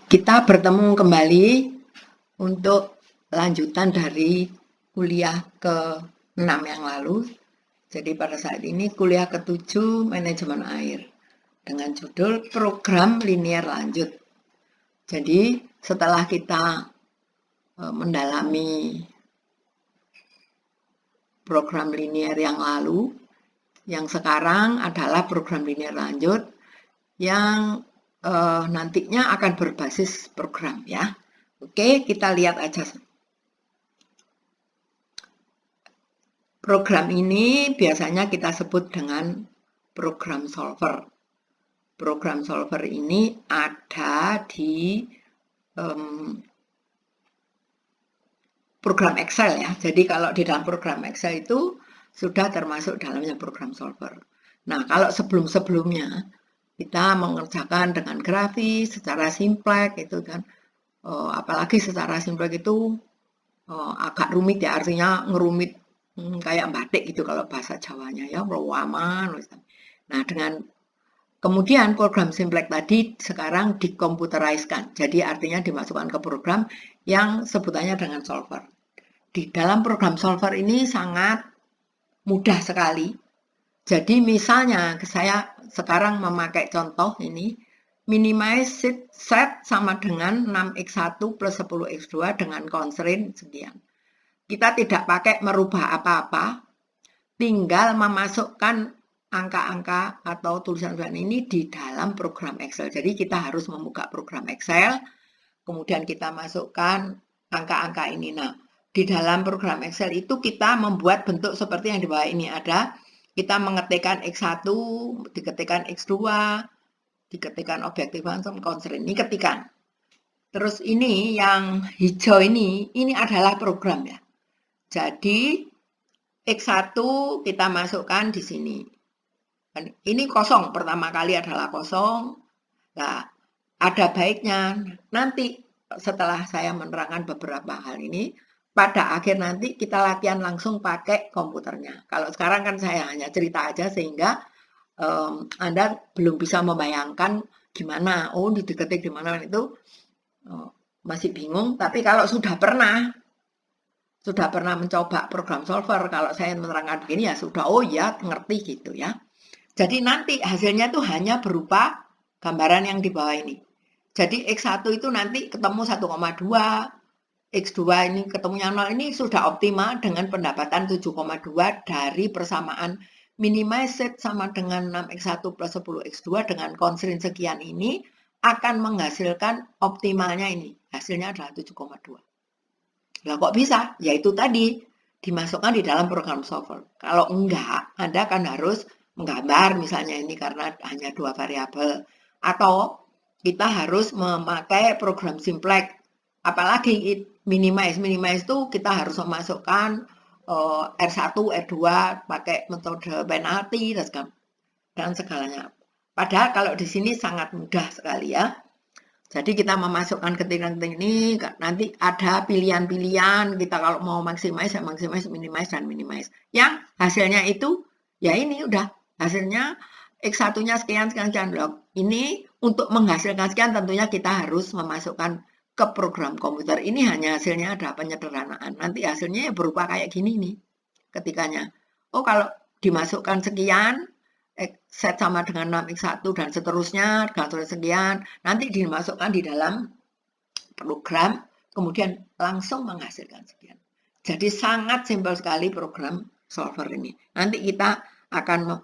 Kita bertemu kembali untuk lanjutan dari kuliah ke-6 yang lalu. Jadi pada saat ini kuliah ke-7 manajemen air dengan judul program linear lanjut. Jadi setelah kita mendalami program linear yang lalu, yang sekarang adalah program linear lanjut yang nantinya akan berbasis program ya. Oke, kita lihat aja. Program ini biasanya kita sebut dengan program solver. Program solver ini ada di program Excel ya. Jadi kalau di dalam program Excel itu sudah termasuk dalamnya program solver. Nah, kalau sebelum-sebelumnya kita mengerjakan dengan grafis secara simplek itu kan, apalagi secara simplek itu agak rumit ya, artinya ngerumit kayak batik gitu kalau bahasa Jawanya ya, rawaman. Nah, dengan kemudian program simplek tadi sekarang dikomputeriskan, jadi artinya dimasukkan ke program yang sebutannya dengan solver. Di dalam program solver ini sangat mudah sekali. Jadi misalnya saya sekarang memakai contoh ini, minimize set sama dengan 6x1 plus 10x2 dengan constraint sekian. Kita tidak pakai merubah apa-apa, tinggal memasukkan angka-angka atau tulisan-tulisan ini di dalam program Excel. Jadi kita harus membuka program Excel, kemudian kita masukkan angka-angka ini. Nah, di dalam program Excel itu kita membuat bentuk seperti yang di bawah ini ada. Kita mengetikkan X1, diketikkan X2, diketikkan objektif function, constraint, ini ketikan. Terus ini yang hijau ini adalah program ya. Jadi X1 kita masukkan di sini. Ini kosong, pertama kali adalah kosong. Nah, ada baiknya nanti setelah saya menerangkan beberapa hal ini, pada akhir nanti kita latihan langsung pakai komputernya. Kalau sekarang kan saya hanya cerita aja sehingga Anda belum bisa membayangkan gimana, diketik di mana itu masih bingung. Tapi kalau sudah pernah mencoba program solver, kalau saya menerangkan begini ya sudah, ya ngerti gitu ya. Jadi nanti hasilnya tuh hanya berupa gambaran yang di bawah ini. Jadi X1 itu nanti ketemu 1,2, X2 ini ketemunya 0, ini sudah optimal dengan pendapatan 7,2 dari persamaan minimize set sama dengan 6x1 plus 10x2 dengan constraint sekian ini akan menghasilkan optimalnya ini. Hasilnya adalah 7,2. Lah kok bisa? Yaitu tadi dimasukkan di dalam program solver. Kalau enggak, Anda kan harus menggambar misalnya ini karena hanya 2 variabel. Atau kita harus memakai program simplek. Apalagi minimize itu kita harus memasukkan R1, R2 pakai metode penalti dan segalanya. Padahal kalau di sini sangat mudah sekali ya. Jadi kita memasukkan ketikan-ketikan ini, nanti ada pilihan-pilihan, kita kalau mau maximize, minimize, dan minimize. Yang hasilnya itu, ya ini udah, hasilnya X1-nya sekian. Ini untuk menghasilkan sekian tentunya kita harus memasukkan ke program komputer. Ini hanya hasilnya ada penyederhanaan. Nanti hasilnya berupa kayak gini nih, ketikanya. Kalau dimasukkan sekian, set sama dengan 6x1 dan seterusnya, dengan sekian, nanti dimasukkan di dalam program, kemudian langsung menghasilkan sekian. Jadi sangat simpel sekali program solver ini. Nanti kita akan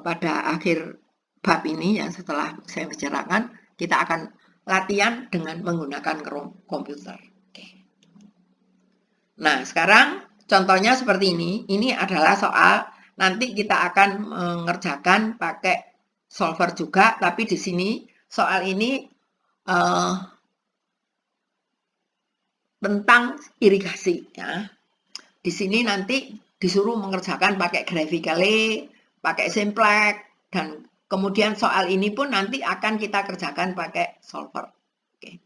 pada akhir bab ini, yang setelah saya bicarakan, kita akan latihan dengan menggunakan komputer. Nah, sekarang contohnya seperti ini. Ini adalah soal nanti kita akan mengerjakan pakai solver juga, tapi di sini soal ini tentang irigasi ya. Di sini nanti disuruh mengerjakan pakai graphically, pakai simplek, dan kemudian soal ini pun nanti akan kita kerjakan pakai solver. Oke.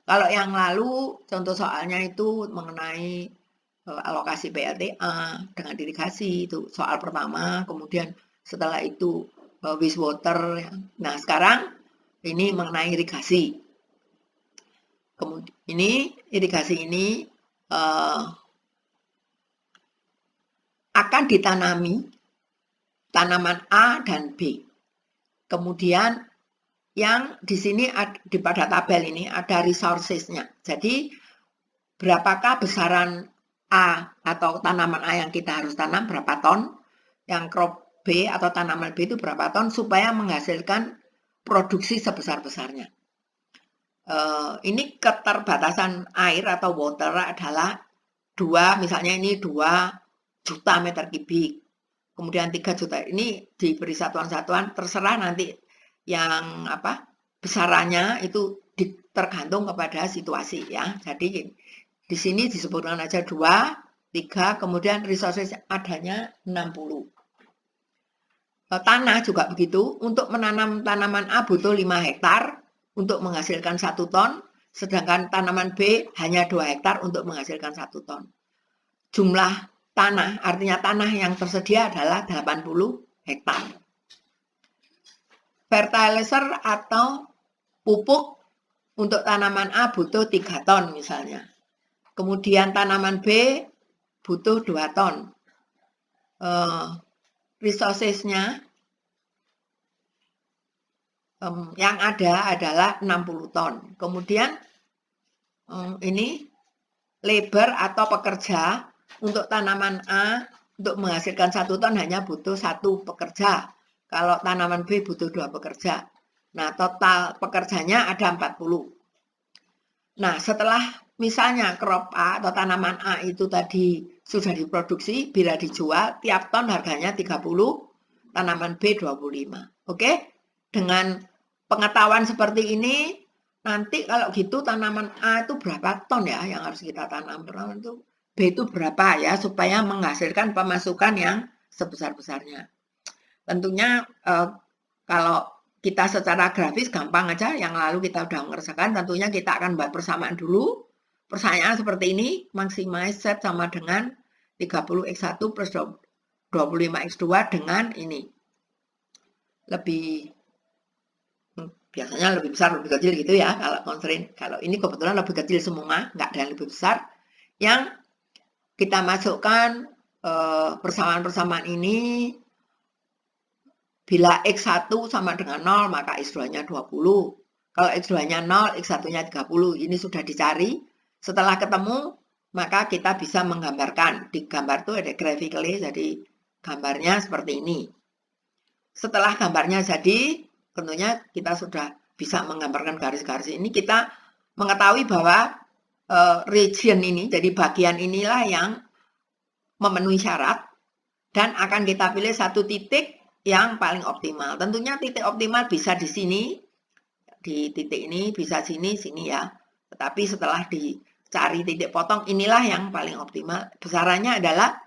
Kalau yang lalu contoh soalnya itu mengenai alokasi PLTA dengan irigasi, itu soal pertama, kemudian setelah itu wastewater. Ya. Nah, sekarang Ini mengenai irigasi. Kemudian irigasi ini akan ditanami tanaman A dan B. Kemudian yang di sini pada tabel ini ada resources-nya. Jadi berapakah besaran A atau tanaman A yang kita harus tanam berapa ton, yang crop B atau tanaman B itu berapa ton supaya menghasilkan produksi sebesar-besarnya. Ini keterbatasan air atau water adalah misalnya ini 2 juta meter kubik. Kemudian 3 juta ini diberi satuan-satuan, terserah nanti yang besarannya itu tergantung kepada situasi ya. Jadi di sini disebutkan aja 2, 3, kemudian resources adanya 60. Tanah juga begitu, untuk menanam tanaman A butuh 5 hektar untuk menghasilkan 1 ton, sedangkan tanaman B hanya 2 hektar untuk menghasilkan 1 ton. Jumlah tanah, artinya tanah yang tersedia adalah 80 hektar. Fertilizer atau pupuk untuk tanaman A butuh 3 ton misalnya. Kemudian tanaman B butuh 2 ton. Resources-nya yang ada adalah 60 ton. Kemudian ini labor atau pekerja untuk tanaman A untuk menghasilkan 1 ton hanya butuh 1 pekerja. Kalau tanaman B butuh 2 pekerja. Nah, total pekerjanya ada 40. Nah, setelah misalnya crop A atau tanaman A itu tadi sudah diproduksi, bila dijual, tiap ton harganya 30, tanaman B 25. Oke? Dengan pengetahuan seperti ini, nanti kalau gitu tanaman A itu berapa ton ya yang harus kita tanam, itu B itu berapa ya, supaya menghasilkan pemasukan yang sebesar-besarnya. Tentunya kalau kita secara grafis gampang aja, yang lalu kita udah mengerjakan, tentunya kita akan buat persamaan dulu. Persamaan seperti ini, maximize set sama dengan 30x1 plus 25x2 dengan ini. Biasanya lebih besar, lebih kecil gitu ya, kalau constraint. Kalau ini kebetulan lebih kecil semua, nggak ada yang lebih besar. Yang kita masukkan persamaan-persamaan ini, bila X1 sama dengan 0, maka X2-nya 20. Kalau X2-nya 0, X1-nya 30. Ini sudah dicari. Setelah ketemu, maka kita bisa menggambarkan. Di gambar itu ada graphically, jadi gambarnya seperti ini. Setelah gambarnya jadi, tentunya kita sudah bisa menggambarkan garis-garis ini. Kita mengetahui bahwa region ini, jadi bagian inilah yang memenuhi syarat, dan akan kita pilih 1 titik yang paling optimal. Tentunya titik optimal bisa di sini, di titik ini, bisa sini ya. Tetapi setelah dicari titik potong, inilah yang paling optimal. Besarannya adalah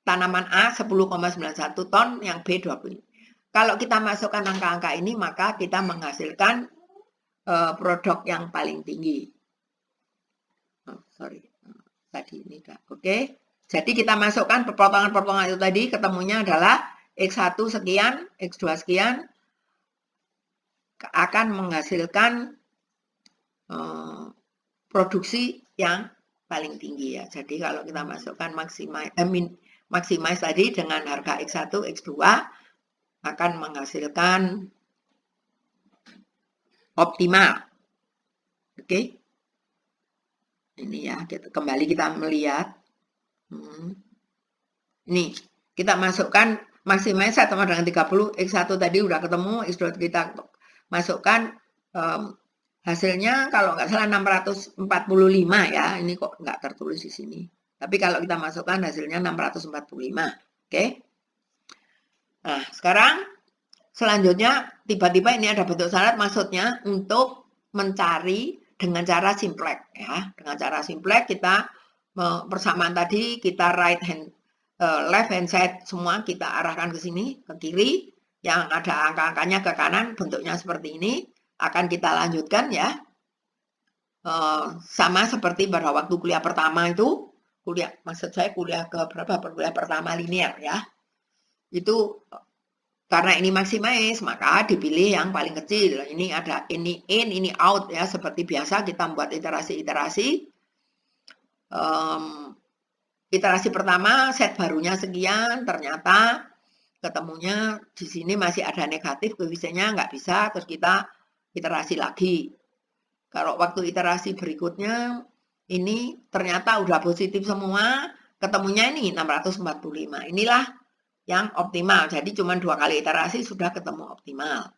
tanaman A 10,91 ton, yang B 20. Kalau kita masukkan angka-angka ini, maka kita menghasilkan produk yang paling tinggi. Tadi ini dah. Oke. Jadi kita masukkan potongan-potongan itu tadi, ketemunya adalah X1 sekian, X2 sekian, akan menghasilkan produksi yang paling tinggi ya. Jadi kalau kita masukkan maximize tadi dengan harga X1, X2 akan menghasilkan optimal. Oke. Ini ya, kembali kita melihat. Ini kita masukkan maximize sama dengan 30, X1 tadi udah ketemu, X2 kita masukkan, hasilnya kalau nggak salah 645 ya, ini kok nggak tertulis di sini. Tapi kalau kita masukkan hasilnya 645, oke? Nah, sekarang selanjutnya tiba-tiba ini ada bentuk syarat, maksudnya untuk mencari dengan cara simplex ya. Dengan cara simplex kita persamaan tadi kita left hand side semua kita arahkan ke sini, ke kiri, yang ada angka-angkanya ke kanan, bentuknya seperti ini. Akan kita lanjutkan ya, sama seperti pada waktu kuliah pertama itu, kuliah pertama linear ya, itu Karena ini maximize, maka dipilih yang paling kecil. Ini ada ini in, ini out ya. Seperti biasa kita membuat iterasi-iterasi. Iterasi pertama set barunya sekian, ternyata ketemunya di sini masih ada negatif, koefisiennya nggak bisa, terus kita iterasi lagi. Kalau waktu iterasi berikutnya, ini ternyata udah positif semua, ketemunya ini 645. Inilah yang optimal. Jadi cuma 2 kali iterasi sudah ketemu optimal.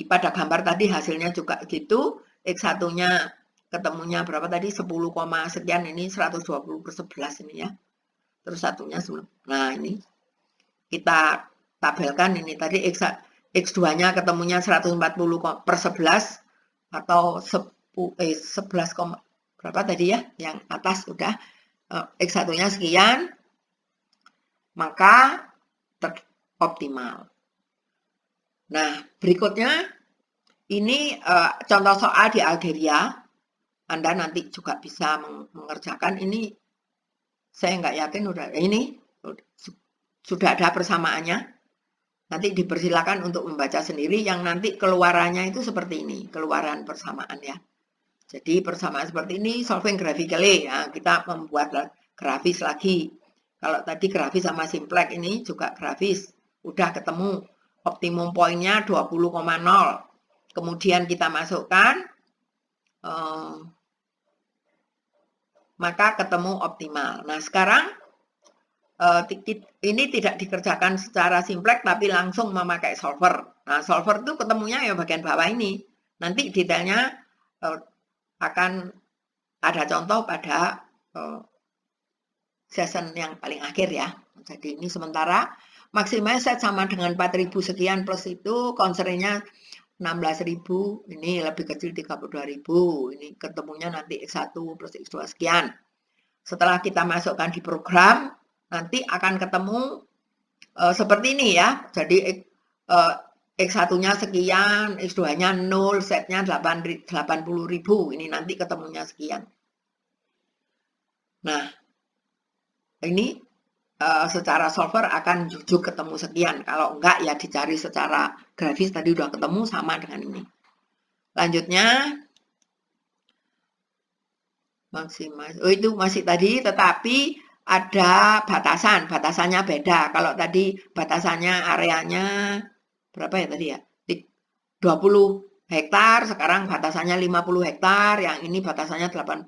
Pada gambar tadi hasilnya juga gitu, X1-nya ketemunya berapa tadi? 10, sekian, ini 120/11 ini ya. Terus satunya, nah ini kita tabelkan ini tadi X2-nya ketemunya 140/11 atau 11, berapa tadi ya? Yang atas udah X1-nya sekian, maka optimal. Nah, berikutnya ini contoh soal di algeria. Anda nanti juga bisa mengerjakan ini. Saya nggak yakin ini sudah ada persamaannya. Nanti dipersilakan untuk membaca sendiri, yang nanti keluarannya itu seperti ini, keluaran persamaan ya. Jadi persamaan seperti ini, solving graphically ya, kita membuat grafis lagi. Kalau tadi grafis sama simplex, ini juga grafis, udah ketemu optimum poinnya 20,0. Kemudian kita masukkan, maka ketemu optimal. Nah sekarang ini tidak dikerjakan secara simplex, tapi langsung memakai solver. Nah solver itu ketemunya ya bagian bawah ini. Nanti detailnya akan ada contoh pada session yang paling akhir ya. Jadi ini sementara maksimal set sama dengan 4.000 sekian plus itu, concernnya 16.000, ini lebih kecil 32.000, ini ketemunya nanti X1 plus X2 sekian. Setelah kita masukkan di program, nanti akan ketemu seperti ini ya. Jadi X1-nya sekian, X2-nya 0, setnya 80.000, ini nanti ketemunya sekian. Nah, ini secara solver akan jujuk ketemu sekian. Kalau enggak ya dicari secara grafis, tadi udah ketemu sama dengan ini. Lanjutnya, maksimal. Oh itu masih tadi, tetapi ada batasan, batasannya beda. Kalau tadi batasannya areanya berapa ya tadi ya? 20 hektar, sekarang batasannya 50 hektar, yang ini batasannya 8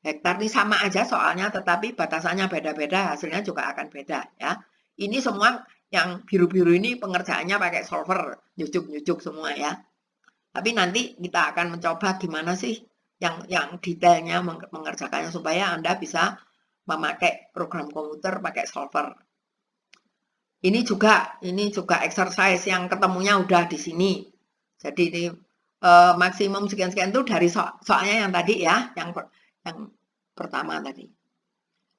hektar. Ini sama aja soalnya, tetapi batasannya beda-beda, hasilnya juga akan beda ya. Ini semua yang biru-biru ini pengerjaannya pakai solver, nyucuk-nyucuk semua ya. Tapi nanti kita akan mencoba gimana sih yang detailnya mengerjakannya supaya Anda bisa memakai program komputer pakai solver. Ini juga exercise yang ketemunya udah di sini. Jadi ini maksimum sekian-sekian itu dari soalnya yang tadi ya, yang pertama tadi.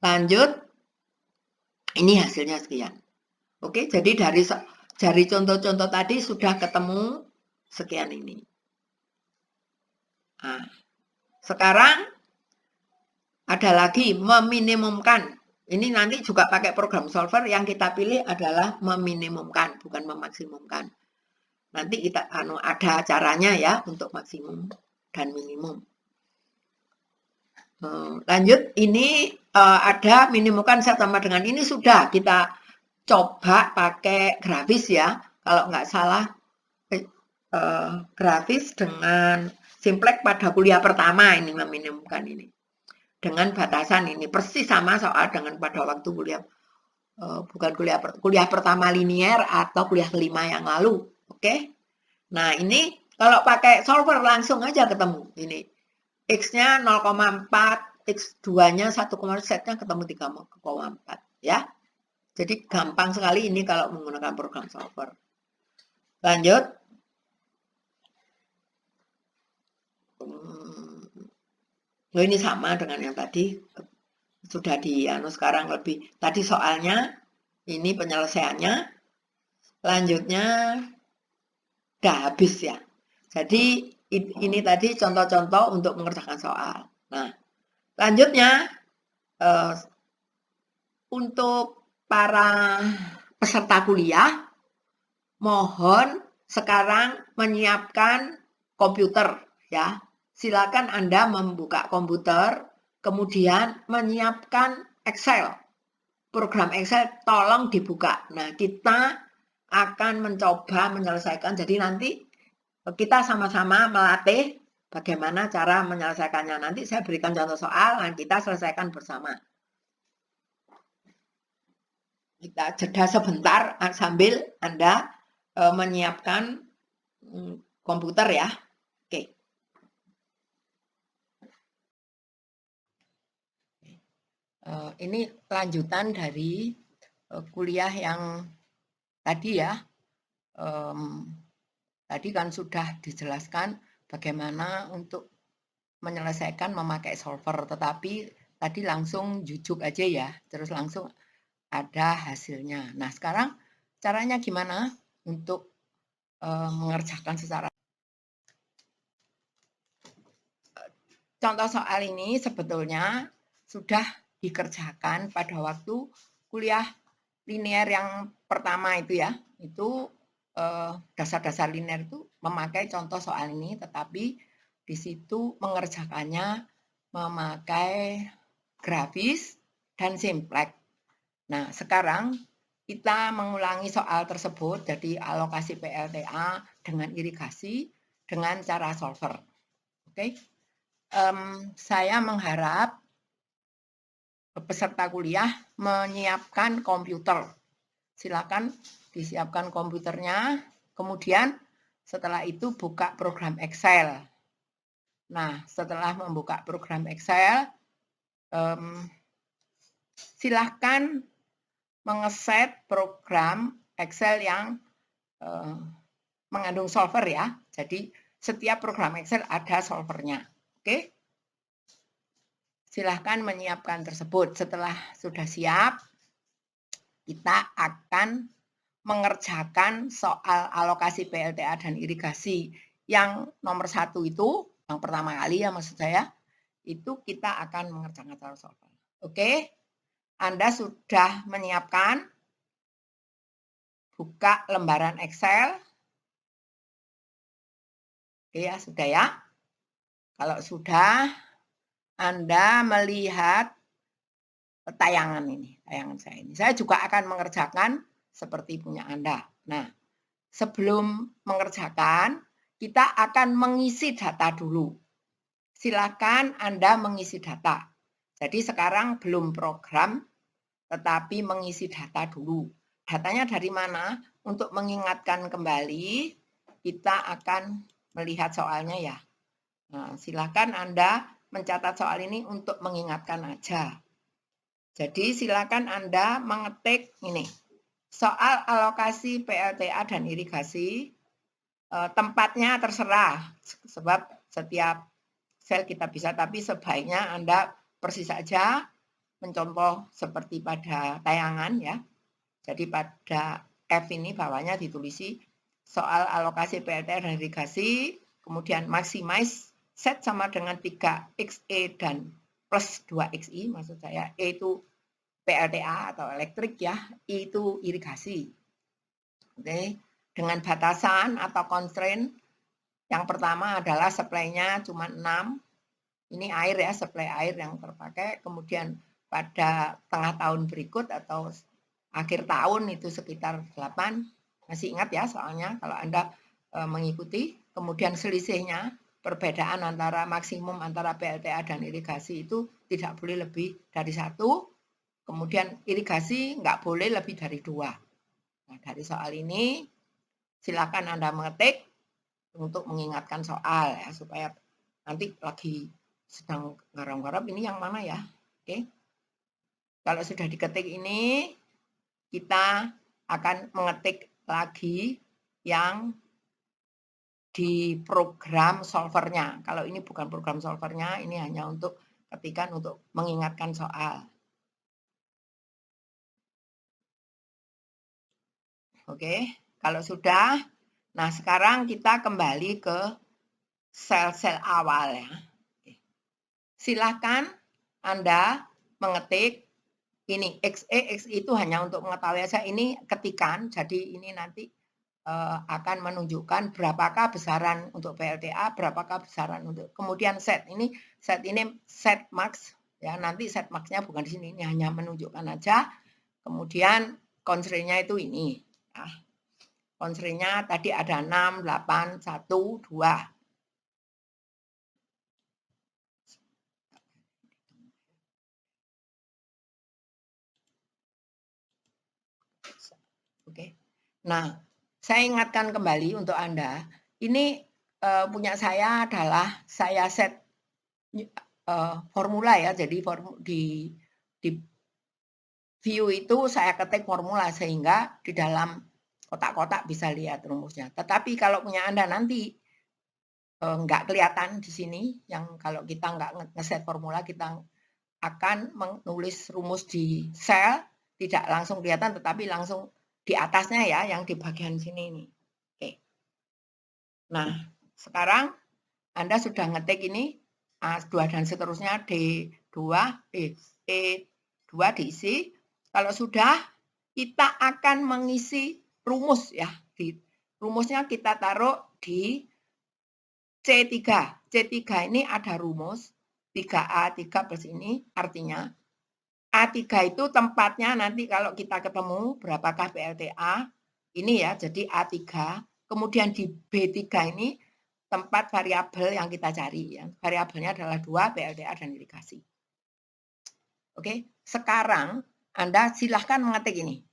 Lanjut, ini hasilnya sekian. Oke, jadi dari contoh-contoh tadi sudah ketemu sekian ini. Nah, sekarang ada lagi meminimumkan. Ini nanti juga pakai program solver, yang kita pilih adalah meminimumkan, bukan memaksimumkan. Nanti kita ada caranya ya untuk maksimum dan minimum. Lanjut, ini ada minimumkan set sama dengan ini sudah kita coba pakai grafis ya. Kalau nggak salah grafis dengan simplex pada kuliah pertama ini meminimumkan ini. Dengan batasan ini persis sama soal dengan pada waktu kuliah bukan kuliah pertama linear atau kuliah kelima yang lalu. Oke. Nah, ini kalau pakai solver langsung aja ketemu. Ini X-nya 0,4, X2-nya 1, setnya ketemu 3,4 ya. Jadi gampang sekali ini kalau menggunakan program solver. Lanjut. Oh, ini sama dengan yang tadi. Sudah sekarang lebih. Tadi soalnya, ini penyelesaiannya. Lanjutnya udah habis ya. Jadi ini tadi contoh-contoh untuk mengerjakan soal. Nah, lanjutnya untuk para peserta kuliah, mohon sekarang menyiapkan komputer ya. Silakan Anda membuka komputer, kemudian menyiapkan Excel. Program Excel tolong dibuka. Nah, kita akan mencoba menyelesaikan. Jadi nanti kita sama-sama melatih bagaimana cara menyelesaikannya. Nanti saya berikan contoh soal dan kita selesaikan bersama. Kita jeda sebentar sambil Anda menyiapkan komputer ya. Oke. Ini lanjutan dari kuliah yang tadi ya. Tadi kan sudah dijelaskan bagaimana untuk menyelesaikan memakai solver, tetapi tadi langsung jujuk aja ya, terus langsung ada hasilnya. Nah, sekarang caranya gimana untuk mengerjakan secara contoh soal ini sebetulnya sudah dikerjakan pada waktu kuliah linear yang pertama itu ya. Itu dasar-dasar linear itu memakai contoh soal ini, tetapi di situ mengerjakannya memakai grafis dan simplex. Nah, sekarang kita mengulangi soal tersebut, jadi alokasi PLTA dengan irigasi dengan cara solver. Oke, saya mengharap peserta kuliah menyiapkan komputer. Silakan disiapkan komputernya, kemudian setelah itu buka program Excel. Nah, setelah membuka program Excel, silahkan mengeset program Excel yang mengandung solver ya. Jadi setiap program Excel ada solvernya. Oke? Silahkan menyiapkan tersebut. Setelah sudah siap, kita akan mengerjakan soal alokasi PLTA dan irigasi yang nomor 1 itu, yang pertama kali ya maksud saya, itu kita akan mengerjakan cara solver. Oke? Anda sudah menyiapkan? Buka lembaran Excel. Oke ya, sudah ya. Kalau sudah, Anda melihat tayangan ini, tayangan saya ini. Saya juga akan mengerjakan seperti punya Anda. Nah, sebelum mengerjakan, kita akan mengisi data dulu. Silakan Anda mengisi data. Jadi sekarang belum program, tetapi mengisi data dulu. Datanya dari mana? Untuk mengingatkan kembali, kita akan melihat soalnya ya. Nah, silakan Anda mencatat soal ini untuk mengingatkan aja. Jadi silakan Anda mengetik ini. Soal alokasi PLTA dan irigasi, tempatnya terserah. Sebab setiap sel kita bisa, tapi sebaiknya Anda persis saja mencontoh seperti pada tayangan ya. Jadi pada F ini bawahnya ditulisi soal alokasi PLTA dan irigasi, kemudian maximize set sama dengan 3XE dan plus 2XI, maksud saya E itu PLTA atau elektrik ya, I itu irigasi. Oke, dengan batasan atau constraint yang pertama adalah supply-nya cuma 6. Ini air ya, supply air yang terpakai. Kemudian pada tengah tahun berikut atau akhir tahun itu sekitar 8. Masih ingat ya soalnya kalau Anda mengikuti. Kemudian selisihnya, perbedaan antara maksimum antara PLTA dan irigasi itu tidak boleh lebih dari 1. Kemudian irigasi nggak boleh lebih dari 2. Nah, dari soal ini silakan Anda mengetik untuk mengingatkan soal ya, supaya nanti lagi sedang garap-garap ini yang mana ya. Oke. Kalau sudah diketik ini, kita akan mengetik lagi yang di program solvernya. Kalau ini bukan program solvernya, ini hanya untuk ketikan untuk mengingatkan soal. Oke, kalau sudah, nah sekarang kita kembali ke sel-sel awal ya. Silakan Anda mengetik ini XE, XI itu hanya untuk mengetahui saja, ini ketikan, jadi ini nanti akan menunjukkan berapakah besaran untuk PLTA, berapakah besaran untuk kemudian set ini set max ya, nanti set max-nya bukan di sini, ini hanya menunjukkan aja. Kemudian constraint-nya itu ini. Nah, constraint-nya tadi ada 6, 8, 1, 2. Oke. Nah, saya ingatkan kembali untuk Anda, ini punya saya adalah saya set formula ya, jadi di view itu saya ketik formula sehingga di dalam kotak-kotak bisa lihat rumusnya. Tetapi kalau punya Anda nanti nggak kelihatan di sini, yang kalau kita nggak ngeset formula, kita akan menulis rumus di sel, tidak langsung kelihatan, tetapi langsung di atasnya ya, yang di bagian sini ini. Oke. Nah, sekarang Anda sudah ngetik ini, A2 dan seterusnya, D2, E2 diisi. Kalau sudah, kita akan mengisi rumus ya. Rumusnya kita taruh di C3. C3 ini ada rumus 3A, 3 plus ini, artinya A3 itu tempatnya nanti kalau kita ketemu berapakah PLTA, ini ya, jadi A3. Kemudian di B3 ini tempat variabel yang kita cari. Ya. Variabelnya adalah 2, PLTA, dan irigasi. Oke, sekarang Anda silahkan mengetik ini.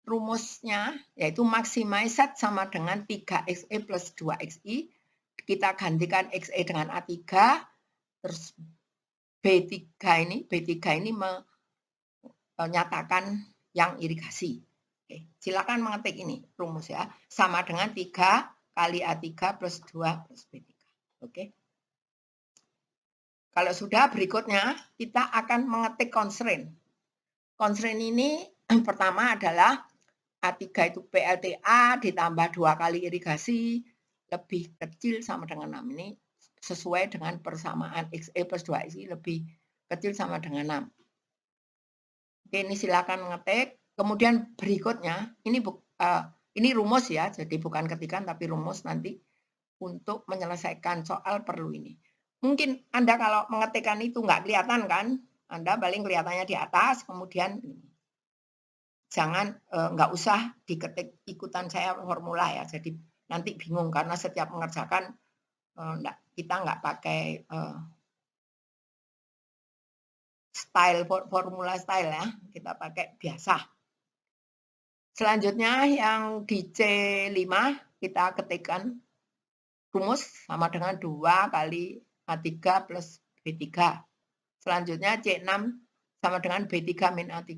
Rumusnya yaitu maximize set sama dengan 3XE plus 2XI. Kita gantikan XE dengan A3, terus B3 ini menyatakan yang irigasi. Oke, silakan mengetik ini rumus ya. Sama dengan 3 kali A3 plus 2 plus B3. Oke. Kalau sudah, berikutnya kita akan mengetik constraint. Constraint ini pertama adalah A3 itu PLTA ditambah 2 kali irigasi lebih kecil sama dengan 6. Ini sesuai dengan persamaan XE plus 2XI lebih kecil sama dengan 6. Oke, ini silakan mengetik. Kemudian berikutnya, ini rumus ya, jadi bukan ketikan tapi rumus nanti untuk menyelesaikan soal perlu ini. Mungkin Anda kalau mengetikkan itu nggak kelihatan kan, Anda paling kelihatannya di atas, kemudian jangan nggak usah diketik ikutan saya formula ya, jadi nanti bingung karena setiap mengerjakan kita nggak pakai formula style ya, kita pakai biasa. Selanjutnya yang di C5 kita ketikkan rumus sama dengan 2 kali A3 plus B3. Selanjutnya C6 sama dengan B3 min A3,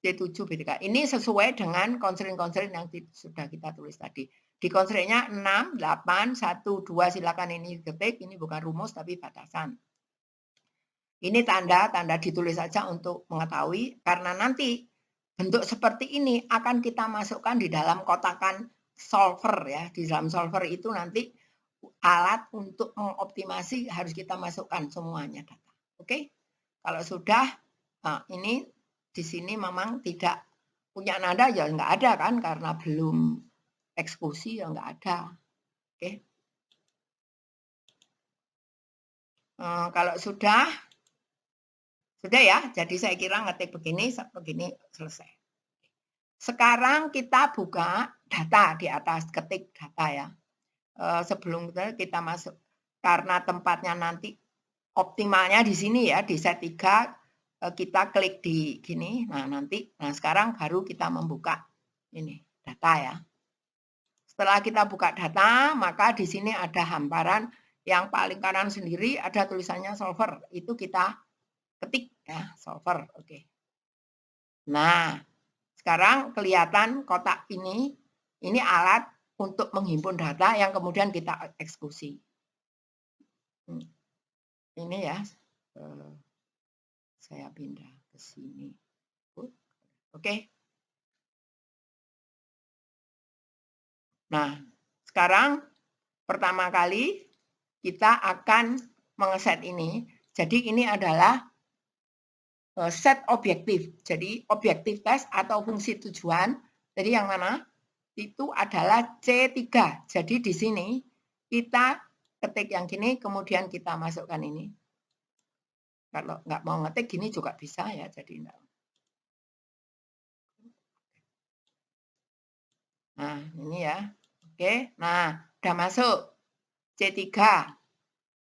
C7 B3. Ini sesuai dengan constraint yang sudah kita tulis tadi. Di constraint-nya 6, 8, 1, 2 silakan ini ketik. Ini bukan rumus tapi batasan. Ini tanda ditulis saja untuk mengetahui karena nanti bentuk seperti ini akan kita masukkan di dalam kotakan solver ya. Di dalam solver itu nanti alat untuk mengoptimasi harus kita masukkan semuanya data. Oke? Kalau sudah, nah ini di sini memang tidak punya nada ya nggak ada kan karena belum eksekusi ya nggak ada. Oke? Kalau sudah ya. Jadi saya kira ngetik begini selesai. Sekarang kita buka data di atas, ketik data ya. Sebelum kita masuk, karena tempatnya nanti optimalnya di sini ya, di set 3 kita klik di gini. Nah, sekarang baru kita membuka ini data ya. Setelah kita buka data, maka di sini ada hamparan yang paling kanan sendiri ada tulisannya solver. Itu kita ketik ya, solver. Oke. Nah, sekarang kelihatan kotak ini alat untuk menghimpun data yang kemudian kita eksekusi. Ini ya, saya pindah ke sini. Oke. Nah, sekarang pertama kali kita akan mengeset ini. Jadi ini adalah set objektif. Jadi objektif tes atau fungsi tujuan. Jadi yang mana? itu adalah C3. Jadi di sini kita ketik yang gini, kemudian kita masukkan ini. Kalau nggak mau ngetik gini juga bisa ya, jadi enggak. Nah, ini ya. Oke, nah udah masuk C3.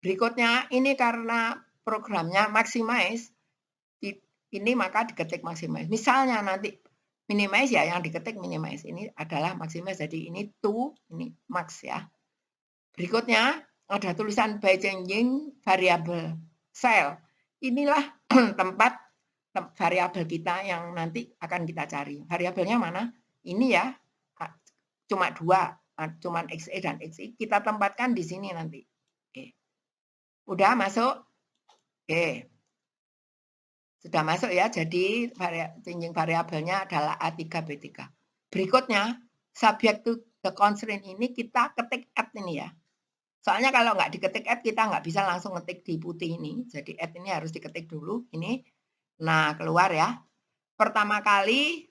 Berikutnya ini karena programnya maximize, ini maka diketik maximize. Misalnya nanti minimize ya, yang diketik minimize. Ini adalah maximize, jadi ini to, ini max ya. Berikutnya ada tulisan by changing variable cell. Inilah tempat variabel kita yang nanti akan kita cari. Variabelnya mana? Ini ya, cuma 2, cuma XE dan XI. Kita tempatkan di sini nanti. Oke. Udah masuk? Oke. Sudah masuk ya, jadi changing variabelnya adalah A3, B3. Berikutnya, subject to the constraint ini kita ketik add ini ya. Soalnya kalau nggak diketik add, kita nggak bisa langsung ngetik di putih ini. Jadi add ini harus diketik dulu. Ini, nah keluar ya. Pertama kali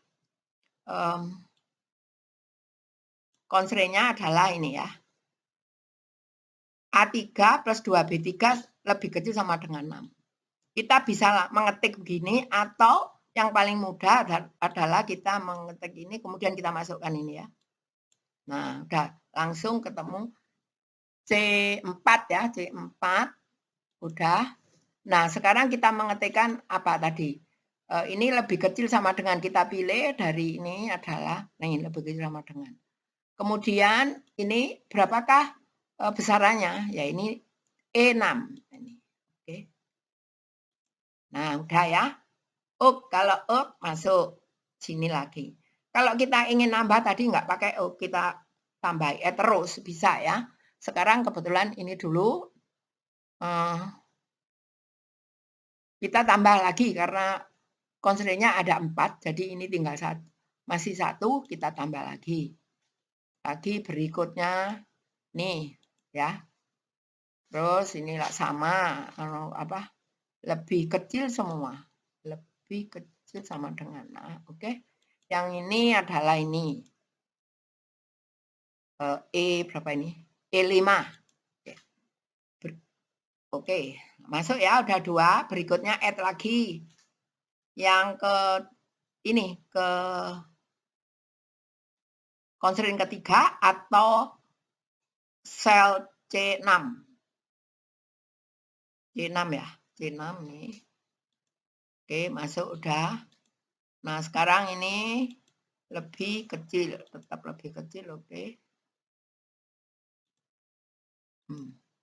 constraint-nya adalah ini ya. A3 plus 2B3 lebih kecil sama dengan 6. Kita bisa mengetik begini atau yang paling mudah adalah kita mengetik ini, kemudian kita masukkan ini ya. Nah, udah langsung ketemu C4 ya, C4 udah. Nah, sekarang kita mengetikkan apa tadi? Ini lebih kecil sama dengan kita pilih dari ini adalah, nah ini lebih kecil sama dengan. Kemudian ini berapakah besarannya? Ya ini E6. Ini. Oke. Nah, udah ya. Kalau masuk sini lagi. Kalau kita ingin nambah tadi nggak pakai kita tambah terus bisa ya. Sekarang kebetulan ini dulu kita tambah lagi karena constraint-nya ada 4, jadi ini tinggal masih 1, kita tambah lagi. Lagi berikutnya nih ya. Terus inilah sama apa? Lebih kecil semua. Lebih kecil sama dengan. Nah, oke. Yang ini adalah ini. E berapa ini? E5. Oke, masuk ya, udah 2. Berikutnya add lagi. Yang ke ini, ke constraint ketiga atau sel C6. C6 ya, C6 nih. Oke, masuk udah. Nah, sekarang ini lebih kecil, tetap lebih kecil, oke.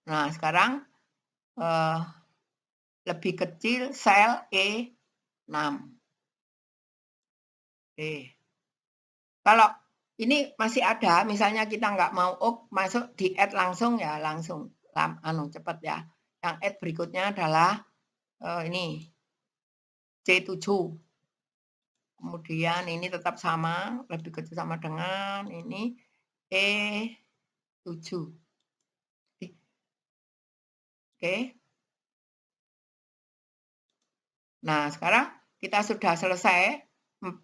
Nah, sekarang lebih kecil sel E6. Oke. Kalau ini masih ada, misalnya kita nggak mau masuk di add langsung ya, langsung cepat ya. Yang add berikutnya adalah ini C7. Kemudian ini tetap sama, lebih kecil sama dengan ini E7. Oke. Nah, sekarang kita sudah selesai 4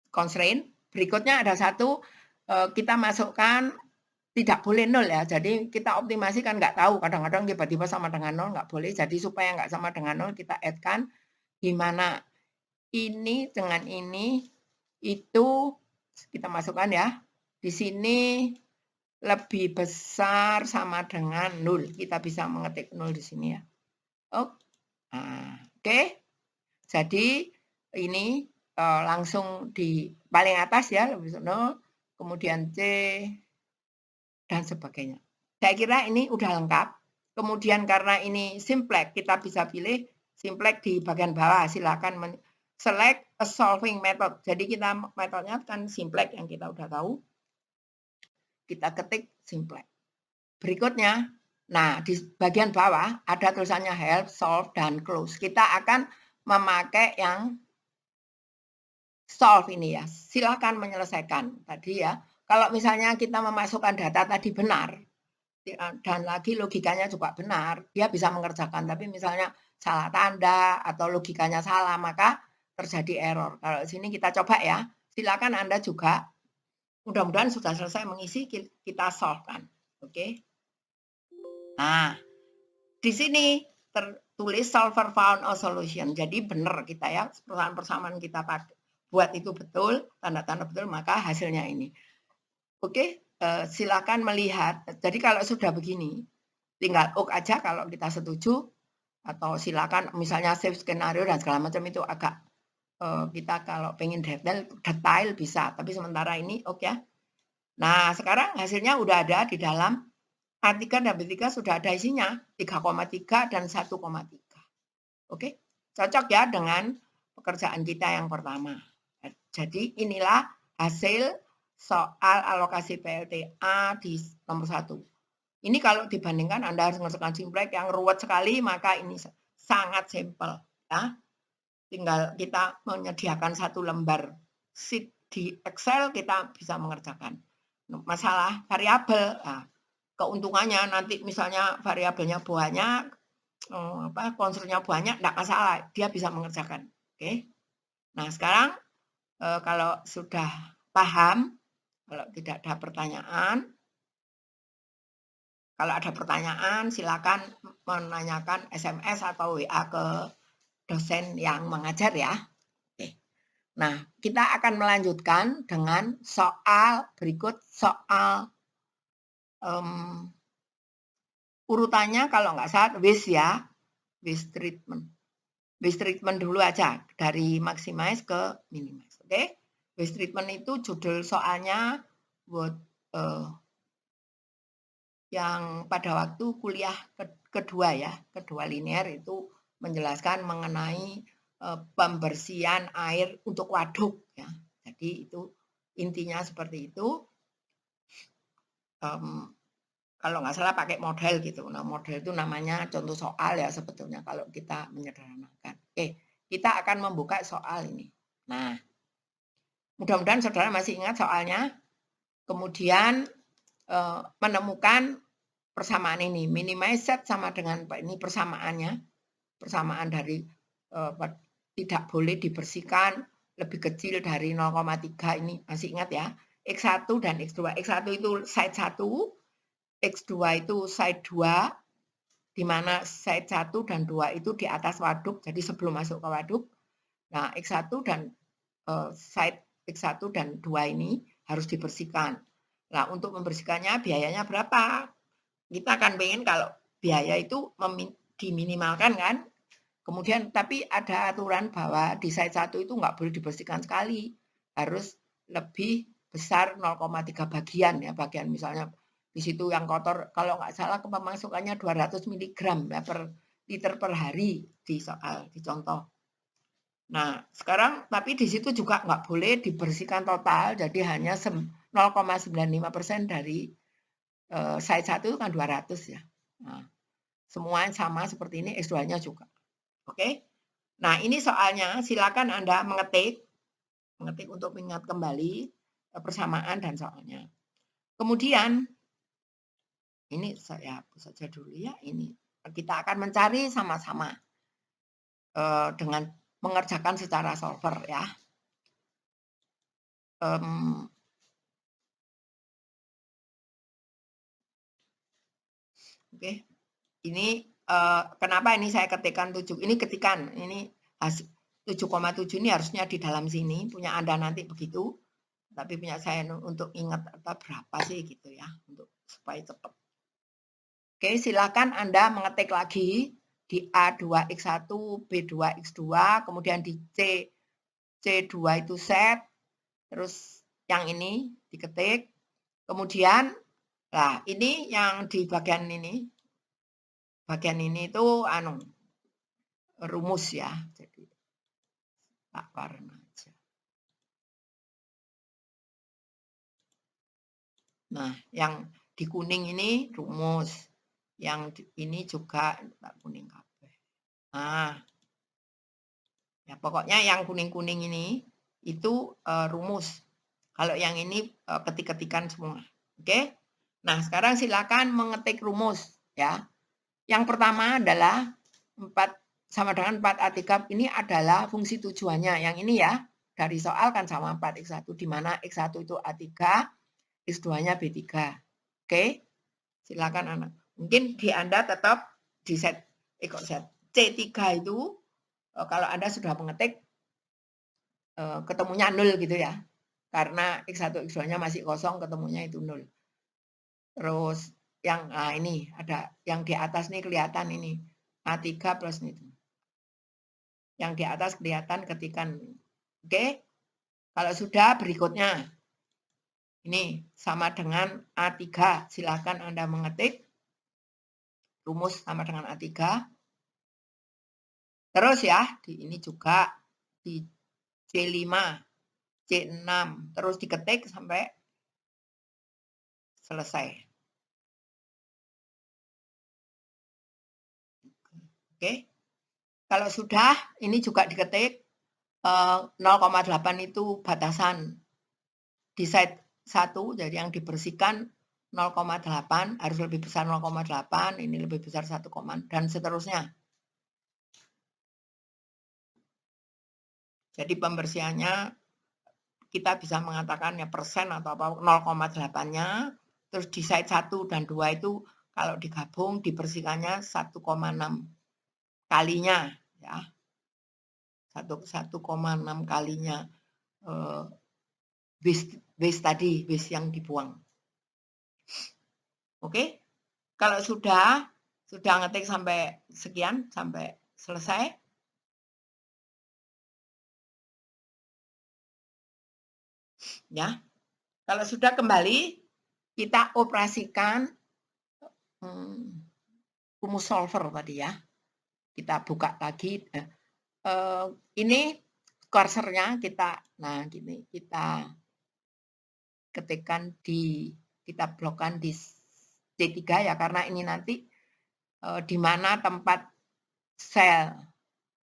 constraint. Berikutnya ada satu, kita masukkan tidak boleh 0 ya. Jadi kita optimasi kan nggak tahu, kadang-kadang tiba-tiba sama dengan 0 nggak boleh. Jadi supaya nggak sama dengan 0 kita add-kan gimana ini dengan ini itu kita masukkan ya. Di sini lebih besar sama dengan 0. Kita bisa mengetik 0 di sini ya. Oke. Jadi ini langsung di paling atas ya, lebih 0, kemudian C dan sebagainya. Saya kira ini udah lengkap. Kemudian karena ini simplex, kita bisa pilih simplex di bagian bawah. Silakan select a solving method. Jadi kita metodenya kan simplex yang kita udah tahu. Kita ketik simplex. Berikutnya, nah di bagian bawah ada tulisannya help, solve, dan close. Kita akan memakai yang solve ini ya. Silakan menyelesaikan tadi ya. Kalau misalnya kita memasukkan data tadi benar, dan lagi logikanya juga benar, dia bisa mengerjakan. Tapi misalnya salah tanda atau logikanya salah, maka terjadi error. Kalau sini kita coba ya. Silakan Anda juga. Mudah-mudahan sudah selesai mengisi, kita solve kan. Oke. Nah, di sini tertulis solver found a solution. Jadi benar kita ya, perusahaan persamaan kita buat itu betul, tanda-tanda betul, maka hasilnya ini. Oke, silakan melihat. Jadi kalau sudah begini, tinggal oke aja kalau kita setuju, atau silakan misalnya save skenario dan segala macam itu agak kita kalau pengen detail bisa, tapi sementara ini oke ya. Nah, sekarang hasilnya udah ada di dalam A3 dan B3 sudah ada isinya 3,3 dan 1,3. Oke, cocok ya dengan pekerjaan kita yang pertama. Jadi inilah hasil soal alokasi PLTA di nomor 1. Ini kalau dibandingkan Anda harus mengerjakan simplex yang ruwet sekali, maka ini sangat simpel ya. Tinggal kita menyediakan satu lembar sheet di Excel, kita bisa mengerjakan. Masalah variabel, nah, keuntungannya nanti misalnya variabelnya banyak, konstruksinya banyak, tidak masalah, dia bisa mengerjakan. Oke. Nah sekarang kalau sudah paham, kalau tidak ada pertanyaan, kalau ada pertanyaan silakan menanyakan SMS atau WA ke dosen yang mengajar ya. Oke. Nah, kita akan melanjutkan dengan soal berikut, soal urutannya kalau nggak salah waste ya, waste treatment. Waste treatment dulu aja, dari maximize ke minimize. Oke, waste treatment itu judul soalnya buat yang pada waktu kuliah kedua ya, kedua linear itu menjelaskan mengenai pembersihan air untuk waduk ya. Jadi itu intinya seperti itu. Kalau nggak salah pakai model gitu. Nah, model itu namanya contoh soal ya sebetulnya kalau kita menyederhanakan. Oke, kita akan membuka soal ini. Nah, mudah-mudahan saudara masih ingat soalnya. Kemudian menemukan persamaan ini. Minimize set sama dengan ini persamaannya. Persamaan dari tidak boleh dibersihkan lebih kecil dari 0,3 ini. Masih ingat ya? X1 dan X2. X1 itu side 1. X2 itu side 2, di mana side 1 dan 2 itu di atas waduk, jadi sebelum masuk ke waduk. Nah, X1 dan side X1 dan 2 ini harus dibersihkan. Nah, untuk membersihkannya biayanya berapa? Kita akan pengen kalau biaya itu diminimalkan kan? Kemudian tapi ada aturan bahwa di side 1 itu nggak boleh dibersihkan sekali. Harus lebih besar 0,3 bagian ya, bagian misalnya di situ yang kotor, kalau nggak salah pemasukannya 200 mg ya per liter per hari di soal, di contoh. Nah, sekarang tapi di situ juga nggak boleh dibersihkan total, jadi hanya 0,95% dari side 1 kan 200 ya. Nah, semua sama seperti ini, X2-nya juga. Oke. Nah, ini soalnya silakan Anda mengetik untuk mengingat kembali persamaan dan soalnya. Kemudian ini saya hapus saja dulu ya. Ini kita akan mencari sama-sama dengan mengerjakan secara solver ya. Oke. Ini kenapa ini saya ketikkan 7? Ini ketikan. Ini 7,7 ini harusnya di dalam sini. Punya Anda nanti begitu. Tapi punya saya untuk ingat berapa sih gitu ya. Untuk supaya cepat. Oke, silakan Anda mengetik lagi di A2X1, B2X2, kemudian di C2 itu set, terus yang ini diketik, kemudian, nah ini yang di bagian ini itu rumus ya, jadi tak warna aja. Nah, yang di kuning ini rumus. Yang ini juga tak kuning kabeh. Nah, ya pokoknya yang kuning-kuning ini itu rumus. Kalau yang ini ketik-ketikan semua. Oke? Nah, sekarang silakan mengetik rumus ya. Yang pertama adalah 4 sama dengan 4A3 ini adalah fungsi tujuannya. Yang ini ya, dari soal kan sama 4X1, di mana X1 itu A3, X2-nya B3. Oke, silakan anak. Mungkin di Anda tetap di set, set. C3 itu, kalau Anda sudah mengetik, ketemunya 0 gitu ya. Karena X1, X2-nya masih kosong, ketemunya itu 0. Terus yang ini ada yang di atas nih kelihatan ini A3 plus itu. Yang di atas kelihatan ketikan. Oke. Kalau sudah berikutnya ini sama dengan A3. Silakan Anda mengetik rumus sama dengan A3. Terus ya, di ini juga di C5, C6 terus diketik sampai selesai. Oke. Kalau sudah, ini juga diketik 0,8 itu batasan di side 1, jadi yang dibersihkan 0,8 harus lebih besar 0,8, ini lebih besar 1, dan seterusnya. Jadi pembersihannya kita bisa mengatakan ya persen atau apa 0,8-nya, terus di side 1 dan 2 itu kalau digabung dibersihkannya 1,6 kalinya ya. 1,6 kalinya waste tadi, waste yang dibuang. Oke. Kalau sudah ngetik sampai sekian, sampai selesai. Ya. Kalau sudah kembali, kita operasikan rumus solver tadi ya. Kita buka lagi. Ini kursornya nah gini, kita ketikkan kita blokkan di C3 ya, karena ini nanti di mana tempat sel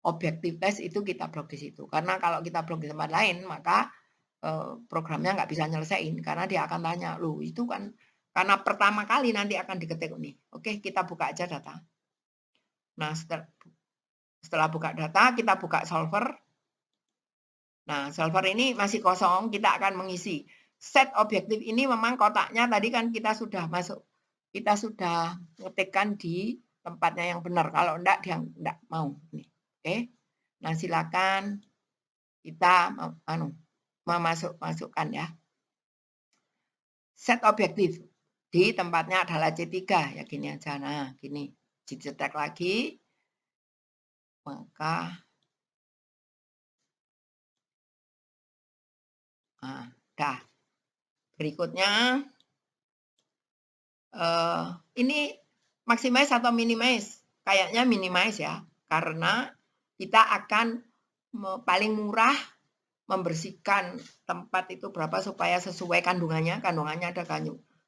objektif test itu kita blok di situ. Karena kalau kita blok di tempat lain, maka programnya nggak bisa nyelesain, karena dia akan tanya, loh itu kan karena pertama kali nanti akan diketik nih. Oke, kita buka aja data. Nah, setelah buka data, kita buka solver. Nah, solver ini masih kosong, kita akan mengisi. Set objektif ini memang kotaknya tadi kan kita sudah ngetikkan di tempatnya yang benar. Kalau enggak, dia enggak mau. Oke. Nah, silakan kita memasukkan ya. Set objektif di tempatnya adalah C3 ya, gini aja. Nah, gini. Dicetak lagi. Maka dah. Berikutnya ini maximize atau minimize? Kayaknya minimize ya, karena kita akan paling murah membersihkan tempat itu berapa supaya sesuai kandungannya. Kandungannya ada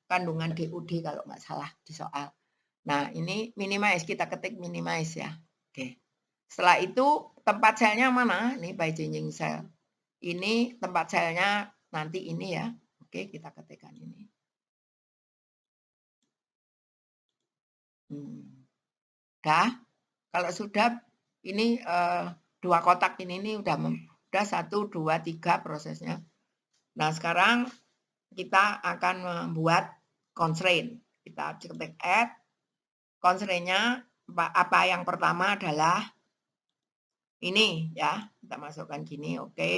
kandungan DUD kalau nggak salah di soal. Nah, ini minimize, kita ketik minimize ya. Oke. Setelah itu tempat selnya mana? Ini by changing cell. Ini tempat selnya nanti ini ya. Oke, kita ketikkan ini. Dah. Kalau sudah ini 2 kotak ini udah 1, 2, 3 prosesnya. Nah, sekarang kita akan membuat constraint. Kita ketik add. Constraint-nya apa yang pertama adalah ini ya. Kita masukkan gini, oke.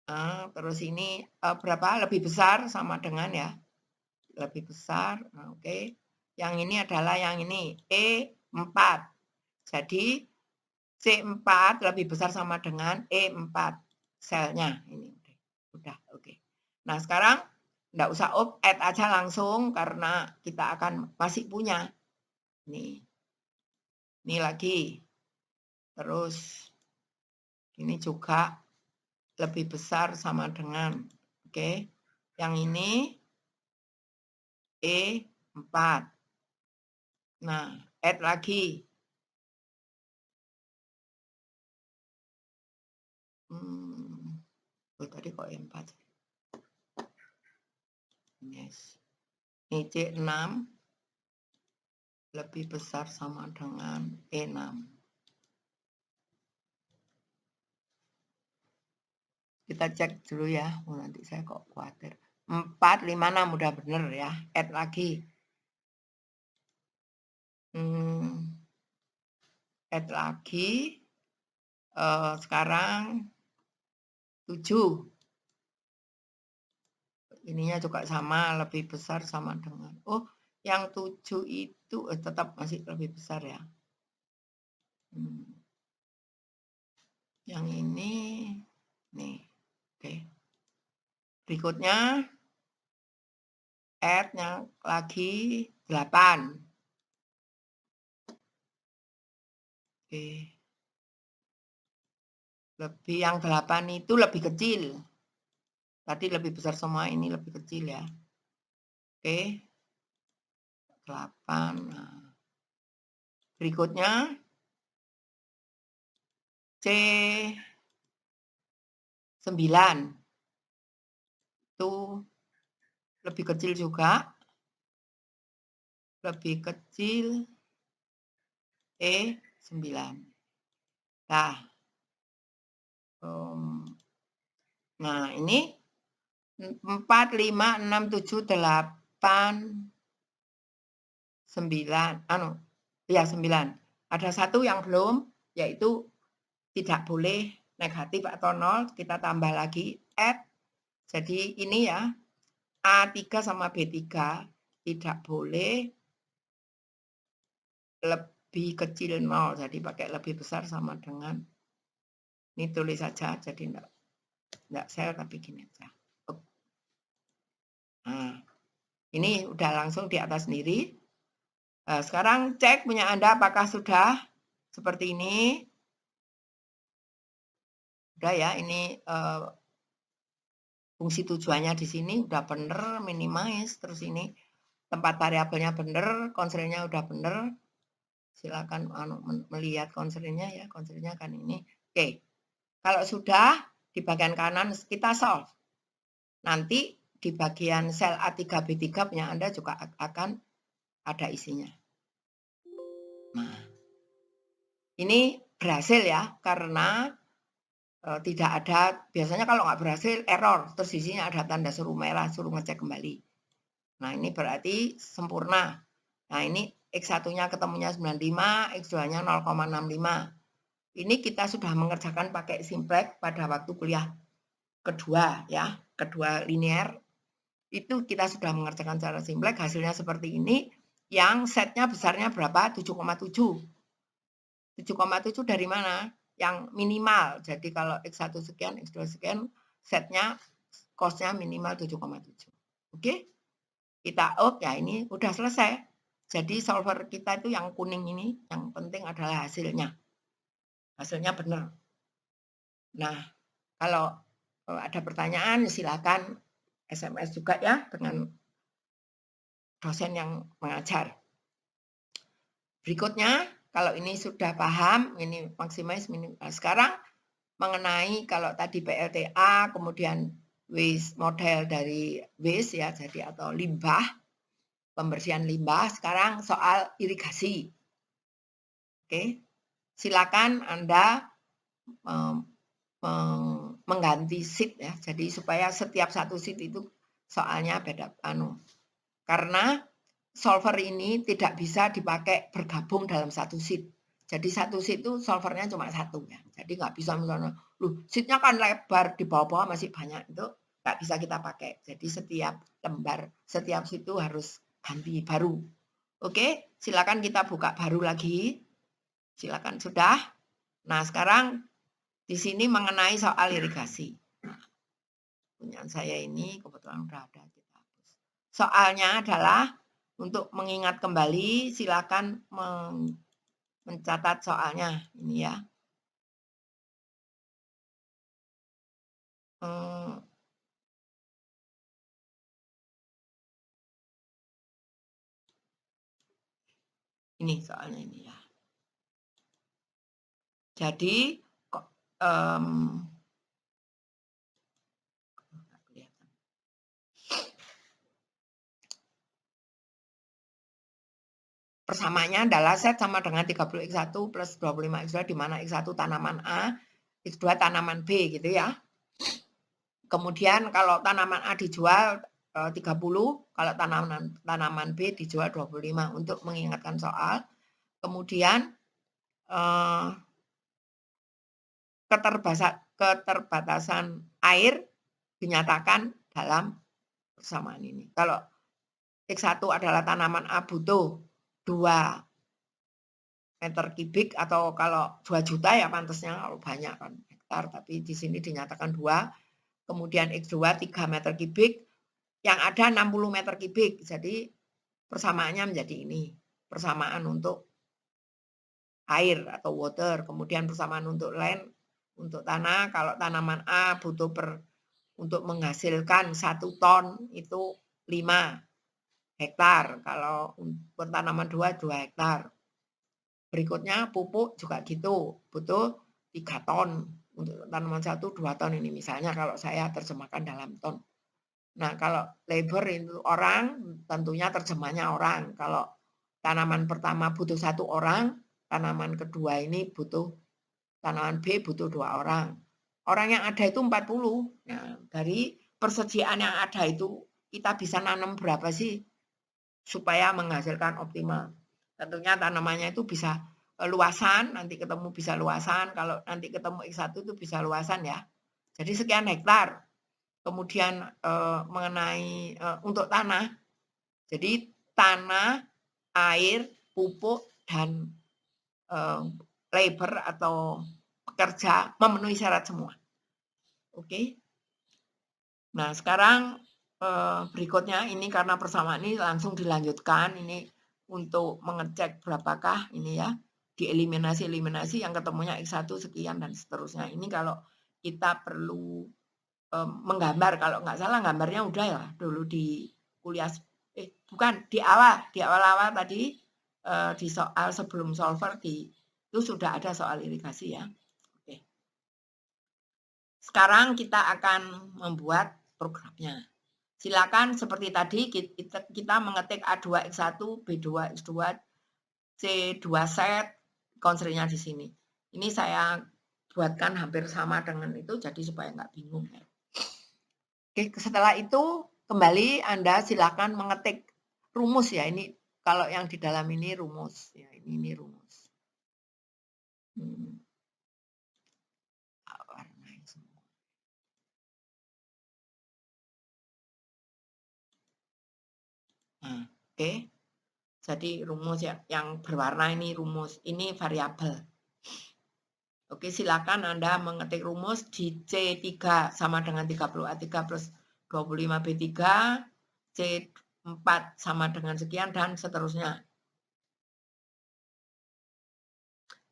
Nah, terus ini berapa? Lebih besar sama dengan ya. Lebih besar, oke. Yang ini adalah yang ini, E4. Jadi C4 lebih besar sama dengan E4 selnya. Ini udah oke. Nah, sekarang enggak usah add aja langsung karena kita akan masih punya. Nih. Ini lagi. Terus ini juga lebih besar sama dengan, oke. Yang ini E4. Nah, add lagi. Tadi kok E4. Yes. Ini C6 lebih besar sama dengan E6. Kita cek dulu ya. Nanti saya kok khawatir. 4, 5, 6 udah bener ya. Add lagi. Add lagi. Sekarang 7. Ininya juga sama, lebih besar sama dengan. Oh, yang 7 itu tetap masih lebih besar ya. Yang ini, nih. Oke. Berikutnya, add-nya lagi 8. Oke. Lebih yang 8 itu lebih kecil. Tadi lebih besar semua, ini lebih kecil ya. Oke. 8. Nah. Berikutnya, C9. Itu lebih kecil juga. Lebih kecil E9. Nah, ini 4, 5, 6, 7, 8, 9. 9. Ada satu yang belum, yaitu tidak boleh negatif atau 0. Kita tambah lagi add. Jadi ini ya, A3 sama B3 tidak boleh lebih kecil 0. Jadi pakai lebih besar sama dengan, ini tulis saja, jadi enggak sel tapi gini aja. Nah, ini udah langsung di atas sendiri. Nah, sekarang cek punya Anda apakah sudah seperti ini. Udah ya, ini fungsi tujuannya di sini udah bener, minimize, terus ini tempat variabelnya bener, constraint-nya udah bener. Silakan melihat constraint-nya ya, constraint-nya kan ini. Oke. Kalau sudah di bagian kanan kita solve. Nanti di bagian sel A3 B3 punya Anda juga akan ada isinya. Nah, ini berhasil ya, karena tidak ada, biasanya kalau nggak berhasil error, terus di sini ada tanda suruh merah, suruh ngecek kembali. Nah, ini berarti sempurna. Nah, ini X1-nya ketemunya 95, X2-nya 0,65. Ini kita sudah mengerjakan pakai simplex pada waktu kuliah kedua ya, kedua linear. Itu kita sudah mengerjakan secara simplex, hasilnya seperti ini. Yang setnya besarnya berapa? 7,7. 7,7 dari mana? Yang minimal. Jadi kalau X1 sekian, X2 sekian, setnya cost-nya minimal 7,7. Oke? Kita ya ini udah selesai. Jadi solver kita itu yang kuning ini, yang penting adalah hasilnya. Hasilnya benar. Nah, kalau ada pertanyaan silakan SMS juga ya dengan dosen yang mengajar. Berikutnya, kalau ini sudah paham, ini maximize, minimal. Sekarang mengenai kalau tadi PLTA, kemudian waste model dari waste ya, jadi atau limbah, pembersihan limbah. Sekarang soal irigasi. Oke, silakan Anda mengganti sheet ya. Jadi supaya setiap satu sheet itu soalnya beda karena solver ini tidak bisa dipakai bergabung dalam satu sheet. Jadi satu sheet itu solvernya cuma satu ya. Jadi nggak bisa misalnya, sheetnya kan lebar di bawah-bawah masih banyak, itu nggak bisa kita pakai. Jadi setiap lembar, setiap sheet itu harus ganti baru. Oke, silakan kita buka baru lagi. Silakan sudah. Nah sekarang di sini mengenai soal irigasi. Nah, punya saya ini kebetulan udah ada, kita hapus. Soalnya adalah untuk mengingat kembali, silakan mencatat soalnya ini ya. Ini soalnya ini ya. Jadi persamanya adalah set sama dengan 30X1 plus 25X2, di mana X1 tanaman A, X2 tanaman B gitu ya. Kemudian kalau tanaman A dijual 30, kalau tanaman B dijual 25 untuk mengingatkan soal. Kemudian keterbatasan air dinyatakan dalam persamaan ini. Kalau X1 adalah tanaman A butuh 2 meter kubik, atau kalau 2 juta ya pantasnya kalau banyak kan hektar, tapi di sini dinyatakan 2. Kemudian X2 3 meter kubik, yang ada 60 meter kubik. Jadi persamaannya menjadi ini. Persamaan untuk air atau water. Kemudian persamaan untuk land, untuk tanah. Kalau tanaman A butuh untuk menghasilkan 1 ton itu 5 hektar. Kalau untuk tanaman 2 hektar. Berikutnya pupuk juga gitu, butuh 3 ton. Untuk tanaman 1 2 ton ini misalnya kalau saya terjemahkan dalam ton. Nah, kalau labor itu orang, tentunya terjemahnya orang. Kalau tanaman pertama butuh 1 orang, tanaman kedua ini tanaman B butuh 2 orang. Orang yang ada itu 40. Nah, dari persediaan yang ada itu kita bisa nanam berapa sih supaya menghasilkan optimal. Tentunya tanamannya itu bisa luasan, nanti ketemu bisa luasan. Kalau nanti ketemu X1 itu bisa luasan ya. Jadi sekian hektar. Kemudian mengenai untuk tanah, jadi tanah, air, pupuk, dan labor atau pekerja memenuhi syarat semua. Oke. Nah, sekarang berikutnya ini karena persamaan ini langsung dilanjutkan. Ini untuk mengecek berapakah ini ya, dieliminasi yang ketemunya X1 sekian dan seterusnya. Ini kalau kita perlu menggambar, kalau nggak salah gambarnya udah ya dulu di kuliah, bukan di awal tadi di soal sebelum solver itu sudah ada soal irigasi ya. Oke. Sekarang kita akan membuat programnya. Silakan seperti tadi kita mengetik A2X1, B2X2, C2 set, constraint-nya di sini. Ini saya buatkan hampir sama dengan itu jadi supaya nggak bingung ya. Oke, setelah itu kembali Anda silakan mengetik rumus ya. Ini kalau yang di dalam ini rumus ya, ini rumus. Nah, oke. Jadi rumus yang berwarna ini rumus, ini variabel. Oke, silakan Anda mengetik rumus di C3 sama dengan 30A3 plus 25B3, C4 sama dengan sekian, dan seterusnya.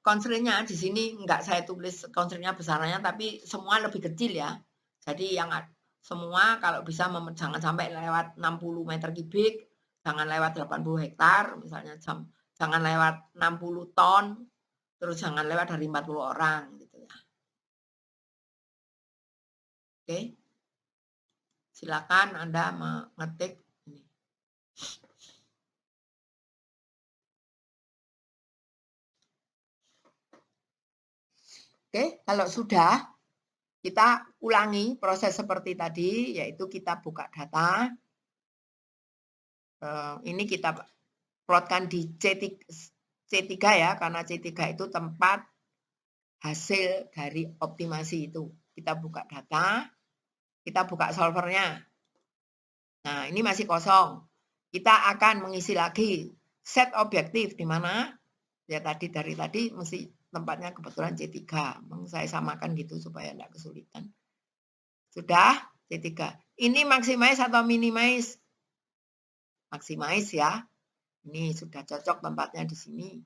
Constraint-nya di sini enggak saya tulis constraint-nya besarannya, tapi semua lebih kecil ya. Jadi yang semua kalau bisa jangan sampai lewat 60 meter kubik, jangan lewat 80 hektar, misalnya jangan lewat 60 ton, terus jangan lewat dari 40 orang gitu ya. Oke. Silakan Anda mengetik ini. Oke, kalau sudah kita ulangi proses seperti tadi, yaitu kita buka data. Ini kita plotkan di C3 ya, karena C3 itu tempat hasil dari optimasi itu. Kita buka data, kita buka solvernya. Nah, ini masih kosong. Kita akan mengisi lagi set objektif, di mana ya dari tadi mesti tempatnya kebetulan C3. Saya samakan gitu supaya tidak kesulitan. Sudah C3. Ini maximize atau minimize? Maximize ya. Ini sudah cocok tempatnya di sini.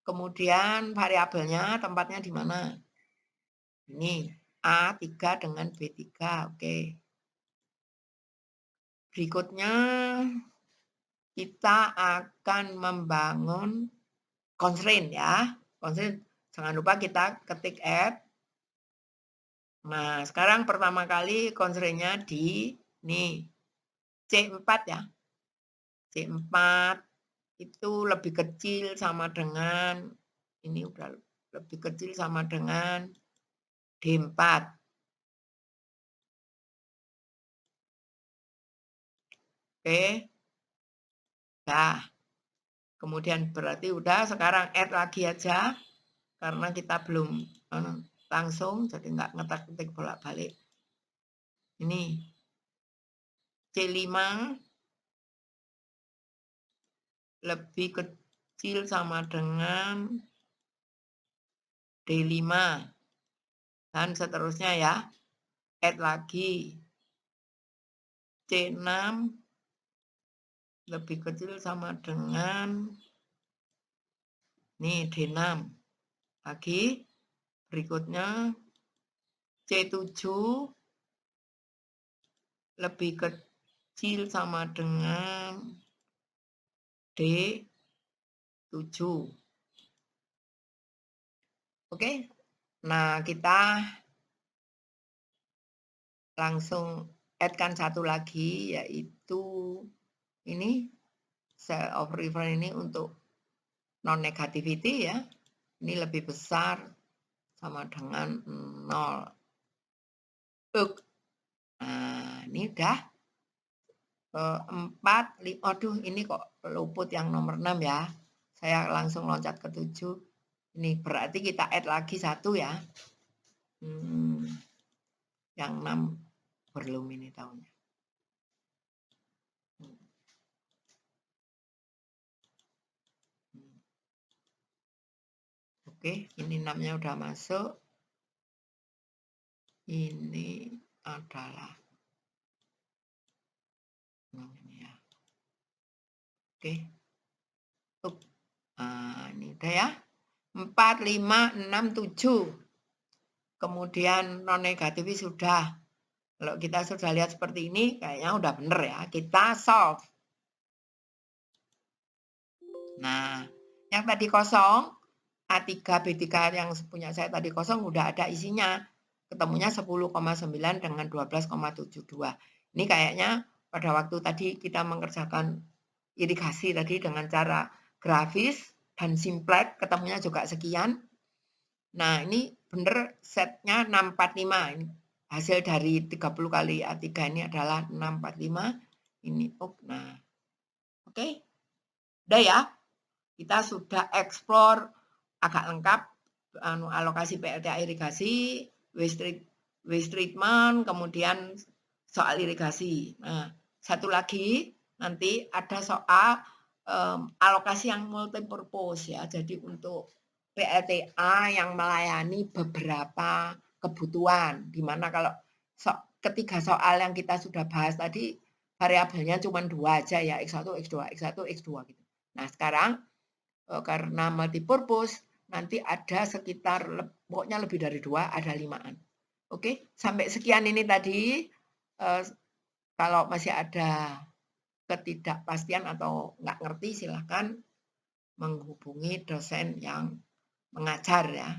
Kemudian variabelnya tempatnya di mana? Ini A3 dengan B3. Oke. Berikutnya kita akan membangun constraint ya. Constraint jangan lupa kita ketik add. Nah, sekarang pertama kali constraint-nya di nih C4 ya. C4 itu lebih kecil sama dengan ini udah lebih kecil sama dengan D4. Oke. Nah, kemudian berarti udah, sekarang add lagi aja. Karena kita belum langsung, jadi nggak ngetik-ngetik bolak-balik. Ini C5 lebih kecil sama dengan D5. Dan seterusnya ya. Add lagi. C6 lebih kecil sama dengan nih D6. Lagi berikutnya C7 lebih kecil sama dengan D7. Oke. Nah, kita langsung add-kan satu lagi, yaitu ini cell of reference ini untuk non-negativity ya. Ini lebih besar sama dengan 0. Nah, ini udah 4, 5. Aduh, ini kok luput yang nomor 6 ya. Saya langsung loncat ke 7. Ini berarti kita add lagi satu ya. Yang 6 belum ini tahunnya. Oke, ini 6-nya udah masuk. Ini adalah ini ya. Oke. Nah, ini udah ya. 4, 5, 6, 7. Kemudian non negatif sudah. Kalau kita sudah lihat seperti ini, kayaknya udah bener ya. Kita solve. Nah, yang tadi kosong, A3, B3 yang punya saya tadi kosong udah ada isinya. Ketemunya 10,9 dengan 12,72. Ini kayaknya pada waktu tadi kita mengerjakan irigasi tadi dengan cara grafis dan simplex, ketemunya juga sekian. Nah, ini bener setnya 645. Ini hasil dari 30 kali A3 ini adalah 645. Ini, nah. Oke. Udah ya. Kita sudah explore agak lengkap alokasi PLTA irigasi, waste treatment, kemudian soal irigasi. Nah, satu lagi nanti ada soal alokasi yang multipurpose ya. Jadi untuk PLTA yang melayani beberapa kebutuhan, di mana kalau ketiga soal yang kita sudah bahas tadi variabelnya cuma 2 aja ya, X1, X2, X1, X2 gitu. Nah, sekarang karena multipurpose nanti ada sekitar pokoknya lebih dari 2, ada 5-an. Oke, sampai sekian ini tadi. Kalau masih ada ketidakpastian atau nggak ngerti, silahkan menghubungi dosen yang mengajar ya.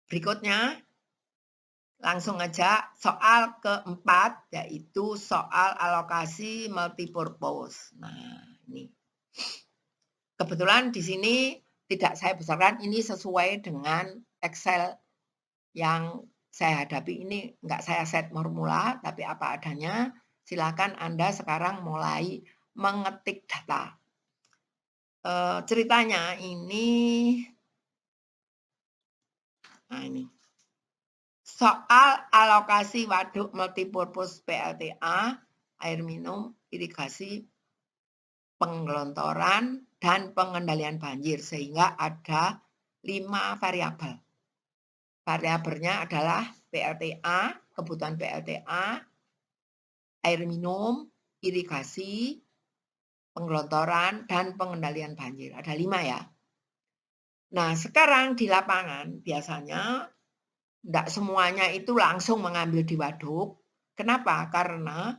Berikutnya, langsung aja soal keempat, yaitu soal alokasi multipurpose. Nah, ini. Kebetulan di sini tidak saya besarkan, ini sesuai dengan Excel yang saya hadapi. Ini enggak saya set formula, tapi apa adanya. Silakan Anda sekarang mulai mengetik data. Ceritanya ini, nah ini. Soal alokasi waduk multipurpose PLTA, air minum, irigasi, penggelontoran, dan pengendalian banjir, sehingga ada 5 variabel. Variabelnya adalah PLTA, kebutuhan PLTA, air minum, irigasi, penggelontoran, dan pengendalian banjir. Ada 5 ya. Nah, sekarang di lapangan biasanya tidak semuanya itu langsung mengambil di waduk. Kenapa? Karena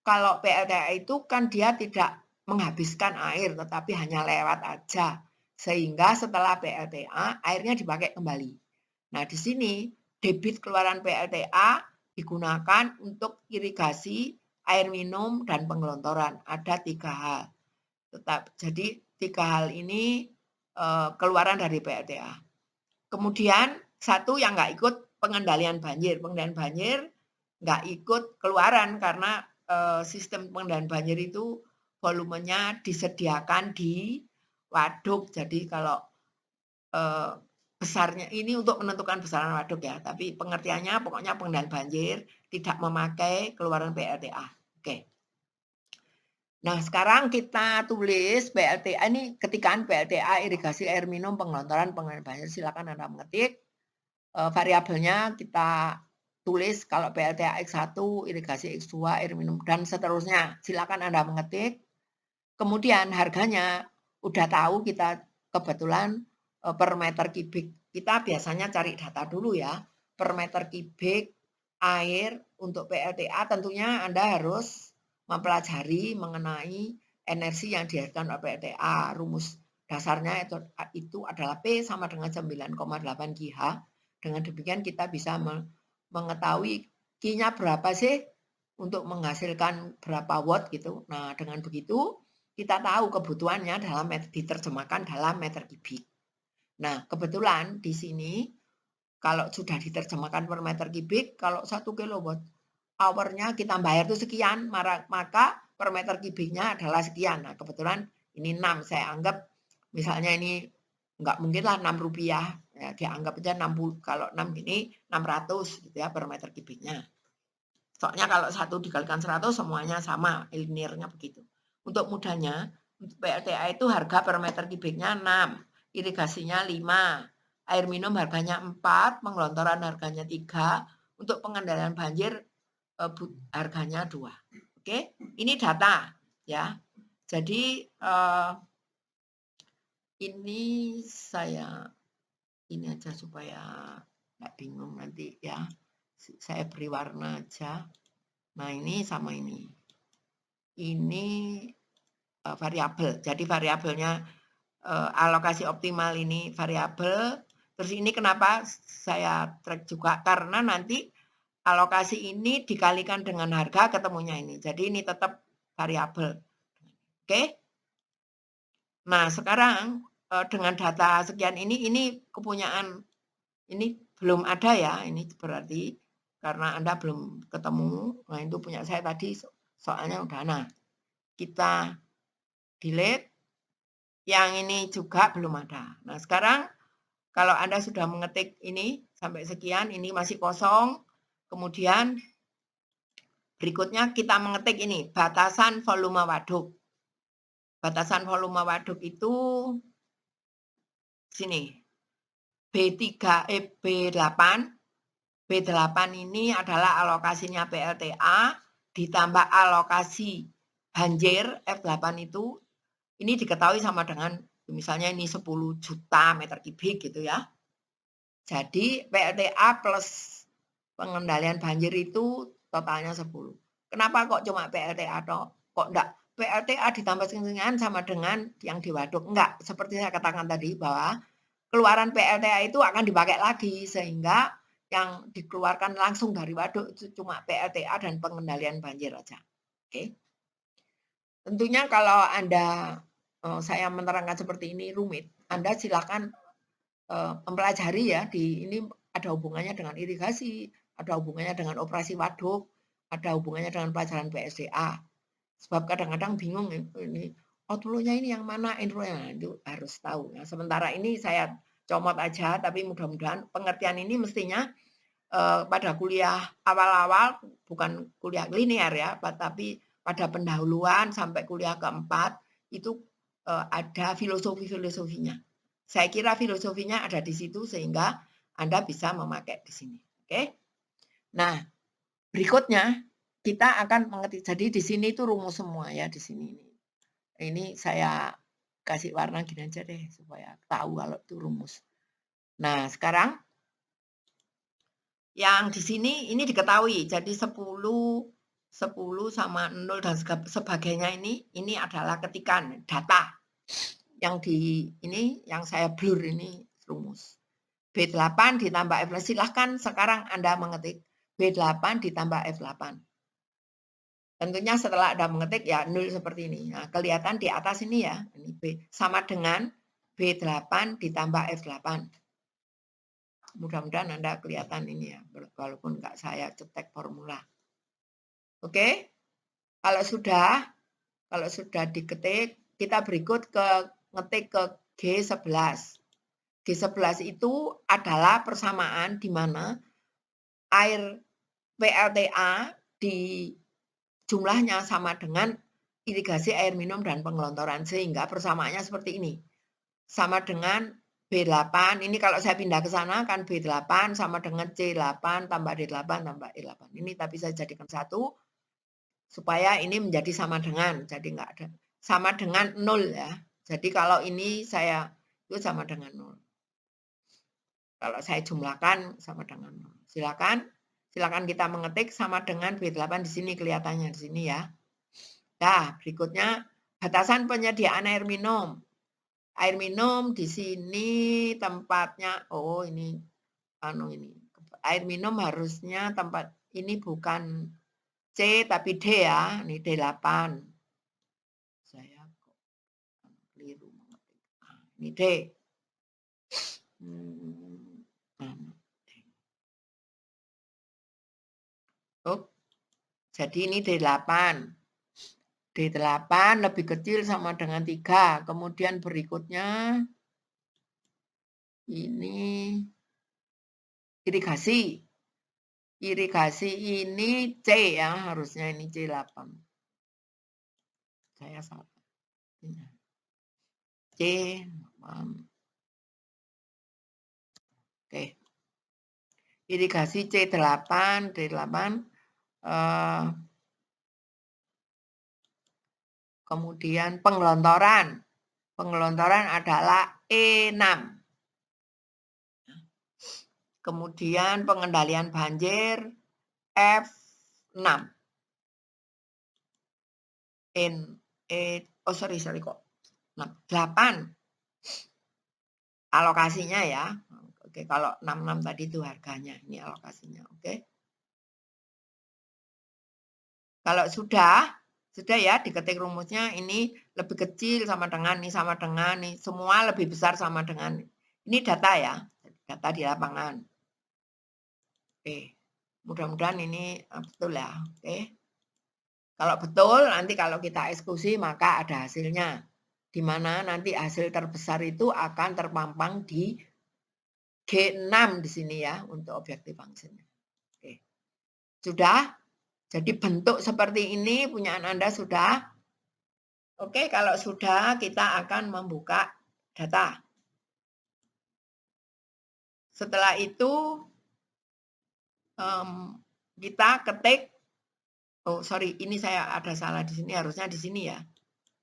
kalau PLTA itu kan dia tidak menghabiskan air, tetapi hanya lewat aja. Sehingga setelah PLTA, airnya dipakai kembali. Nah, di sini debit keluaran PLTA digunakan untuk irigasi, air minum, dan penggelontoran. Ada 3 hal. Jadi 3 hal ini keluaran dari PLTA. Kemudian satu yang nggak ikut pengendalian banjir. Pengendalian banjir nggak ikut keluaran karena sistem pengendalian banjir itu volumenya disediakan di waduk. Jadi kalau besarnya ini untuk menentukan besaran waduk ya, tapi pengertiannya pokoknya pengendalian banjir tidak memakai keluaran PLTA. Oke. Nah, sekarang kita tulis PLTA ini ketikan PLTA irigasi air minum pengelontoran pengendalian banjir. Silakan Anda mengetik. Variabelnya kita tulis kalau PLTA X1, irigasi X2, air minum dan seterusnya. Silakan Anda mengetik. Kemudian harganya udah tahu kita kebetulan per meter kubik. Kita biasanya cari data dulu ya. Per meter kubik air untuk PLTA tentunya Anda harus mempelajari mengenai energi yang dihasilkan oleh PLTA. Rumus dasarnya itu adalah P sama dengan 9,8 GH. Dengan demikian kita bisa mengetahui Q-nya berapa sih untuk menghasilkan berapa watt gitu. Nah, dengan begitu kita tahu kebutuhannya dalam diterjemahkan dalam meter kubik. Nah, kebetulan di sini kalau sudah diterjemahkan per meter kubik, kalau 1 kilowatt hour-nya kita bayar itu sekian, maka per meter kubiknya adalah sekian. Nah, kebetulan ini 6, saya anggap misalnya ini enggak mungkin lah 6 rupiah, ya, dianggap aja 60, kalau 6 gini 600 gitu ya per meter kubiknya. Soalnya kalau 1 dikalikan 100 semuanya sama, linearnya begitu. Untuk mudahnya, PLTA itu harga per meter kubiknya 6, irigasinya 5, air minum harganya 4, pengelontoran harganya 3, untuk pengendalian banjir harganya 2. Oke, ini data ya. Jadi ini saya ini aja supaya nggak bingung nanti ya. Saya beri warna aja. Nah, ini sama ini. Ini variabel. Jadi variabelnya alokasi optimal ini variabel. Terus ini kenapa saya track juga? Karena nanti alokasi ini dikalikan dengan harga ketemunya ini. Jadi ini tetap variabel. Oke? Nah, sekarang dengan data sekian ini kepunyaan ini belum ada ya. Ini berarti karena Anda belum ketemu. Nah, itu punya saya tadi soalnya udah. Nah, kita delete. Yang ini juga belum ada. Nah, sekarang kalau Anda sudah mengetik ini sampai sekian, ini masih kosong. Kemudian berikutnya kita mengetik ini, batasan volume waduk. Batasan volume waduk itu sini. B8. B8 ini adalah alokasinya PLTA ditambah alokasi banjir F8 itu. Ini diketahui sama dengan misalnya ini 10 juta meter kubik gitu ya. Jadi PLTA plus pengendalian banjir itu totalnya 10. Kenapa kok cuma PLTA toh? Kok enggak PLTA ditambah sekian sama dengan yang di waduk? Enggak, seperti saya katakan tadi bahwa keluaran PLTA itu akan dipakai lagi sehingga yang dikeluarkan langsung dari waduk itu cuma PLTA dan pengendalian banjir aja. Oke. Tentunya kalau Anda saya menerangkan seperti ini rumit, Anda silakan mempelajari ya ini ada hubungannya dengan irigasi, ada hubungannya dengan operasi waduk, ada hubungannya dengan pelajaran PSDA. Sebab kadang-kadang bingung ini outflow-nya ini yang mana, inflow-nya itu harus tahu. Nah, sementara ini saya comot aja, tapi mudah-mudahan pengertian ini mestinya pada kuliah awal-awal, bukan kuliah linear ya, tapi pada pendahuluan sampai kuliah keempat itu ada filosofinya. Saya kira filosofinya ada di situ sehingga Anda bisa memakai di sini. Oke. Nah, berikutnya kita akan mengerti. Jadi di sini itu rumus semua ya di sini. Ini saya kasih warna gini aja deh supaya tahu kalau itu rumus. Nah, sekarang yang di sini ini diketahui. Jadi 10 sama 0 dan sebagainya ini adalah ketikan data. Yang di ini yang saya blur ini rumus. B8 ditambah F8. Silahkan sekarang Anda mengetik B8 ditambah F8. Tentunya setelah Anda mengetik ya 0 seperti ini. Nah, kelihatan di atas ini ya. Ini B sama dengan B8 ditambah F8. Mudah-mudahan Anda kelihatan ini ya, walaupun enggak saya cetek formula. Oke? Kalau sudah diketik, kita berikut ngetik ke G11. G11 itu adalah persamaan di mana air PLTA di jumlahnya sama dengan irigasi air minum dan pengelontoran, sehingga persamaannya seperti ini. Sama dengan B8, ini kalau saya pindah ke sana kan B8 sama dengan C8 tambah D8 tambah E8. Ini tapi saya jadikan satu supaya ini menjadi sama dengan, jadi enggak ada sama dengan 0 ya. Jadi kalau ini saya itu sama dengan 0. Kalau saya jumlahkan sama dengan 0. Silakan kita mengetik sama dengan B8 di sini kelihatannya di sini ya. Nah, berikutnya batasan penyediaan air minum. Air minum di sini tempatnya, oh ini, ini. Air minum harusnya tempat ini bukan C tapi D ya, ini D8. Saya kok keliru mengetik. Ini D. Oh, jadi ini D8. D8 lebih kecil sama dengan 3. Kemudian berikutnya ini irigasi. Irigasi ini C ya, harusnya ini C8. Saya salah. C8. Oke. Irigasi C8, D8. Kemudian pengelontoran. Pengelontoran adalah E6. Kemudian pengendalian banjir F6. Sorry kok. 8. Alokasinya ya. Oke, kalau 66 tadi itu harganya, ini alokasinya, oke. Kalau sudah ya diketik rumusnya ini lebih kecil sama dengan ini sama dengan ini, semua lebih besar sama dengan ini data ya, data di lapangan. Oke, mudah-mudahan ini betul ya, oke. Kalau betul nanti kalau kita eksekusi maka ada hasilnya, di mana nanti hasil terbesar itu akan terpampang di G6 di sini ya untuk objektif fungsinya. Oke, sudah. Jadi bentuk seperti ini punya Anda sudah. Oke, kalau sudah kita akan membuka data. Setelah itu kita ketik, oh sorry, ini saya ada salah di sini, harusnya di sini ya.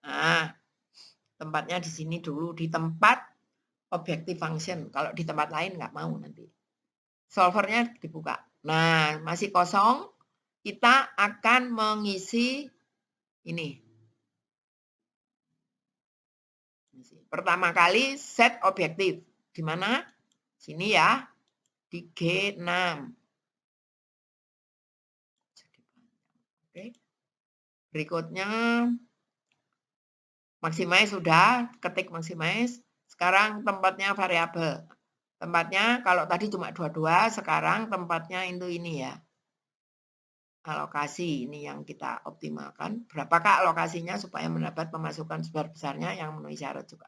Nah, tempatnya di sini dulu, di tempat objective function. Kalau di tempat lain nggak mau nanti. Solvernya dibuka. Nah, masih kosong. Kita akan mengisi ini. Pertama kali set objektif. Di mana? Sini ya. Di G6. Oke. Berikutnya maximize sudah, ketik maximize. Sekarang tempatnya variabel. Tempatnya kalau tadi cuma 22, sekarang tempatnya itu ini ya. Alokasi ini yang kita optimalkan. Berapakah alokasinya supaya mendapat pemasukan sebesar-besarnya yang memenuhi syarat juga.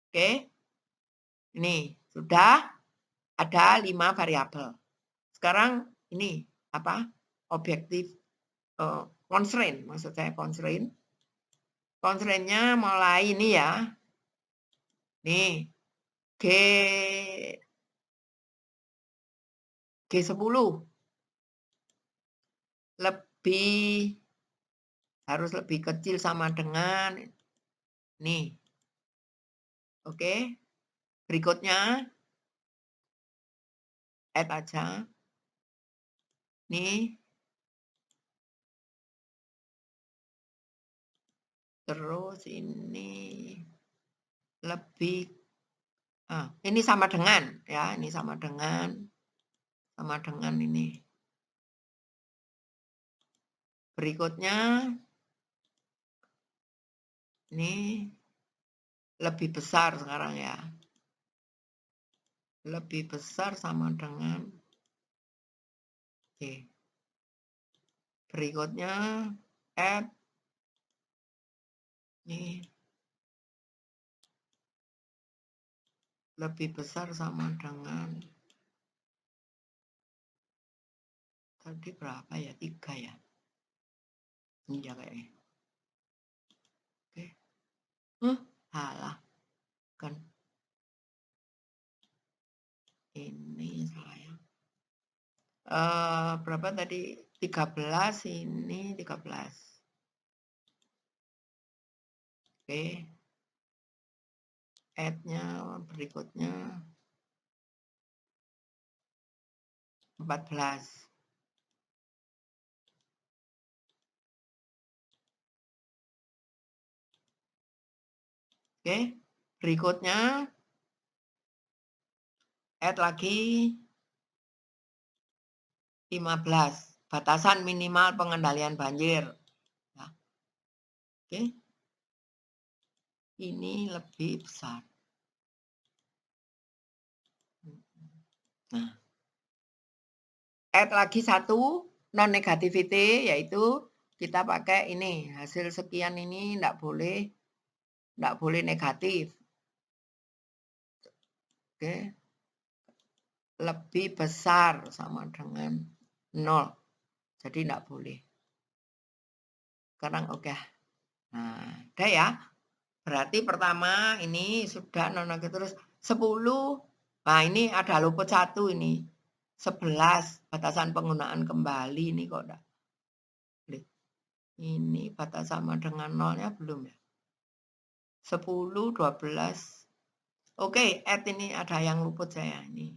Oke. Ini sudah ada 5 variabel. Sekarang ini apa? Objektif constraint, maksud saya constraint. Constraint-nya mulai ini ya. Nih. G10 harus lebih kecil sama dengan nih. Oke. Berikutnya add aja. Nih. Terus ini lebih ini sama dengan ya, ini sama dengan ini. Berikutnya ini lebih besar sekarang ya. Lebih besar sama dengan oke. Berikutnya add ini lebih besar sama dengan tadi berapa ya? 3 ya. Ini ya kayaknya. Oke. Salah. Kan. Ini saya. Berapa tadi? 13, ini 13. Oke. Add-nya berikutnya 14. Oke. Berikutnya add lagi 15. Batasan minimal pengendalian banjir. Nah. Oke. Ini lebih besar. Nah. Add lagi satu non negativity, yaitu kita pakai ini hasil sekian ini enggak boleh negatif. Oke. Lebih besar sama dengan 0. Jadi enggak boleh. Sekarang oke. Nah, udah ya. Berarti pertama ini sudah non negatif terus 10. Nah, ini ada luput 1 ini. 11 batasan penggunaan kembali ini kok enggak. Ini batas sama dengan 0-nya belum ya? 10, 12. Oke, add ini ada yang luput saya ini.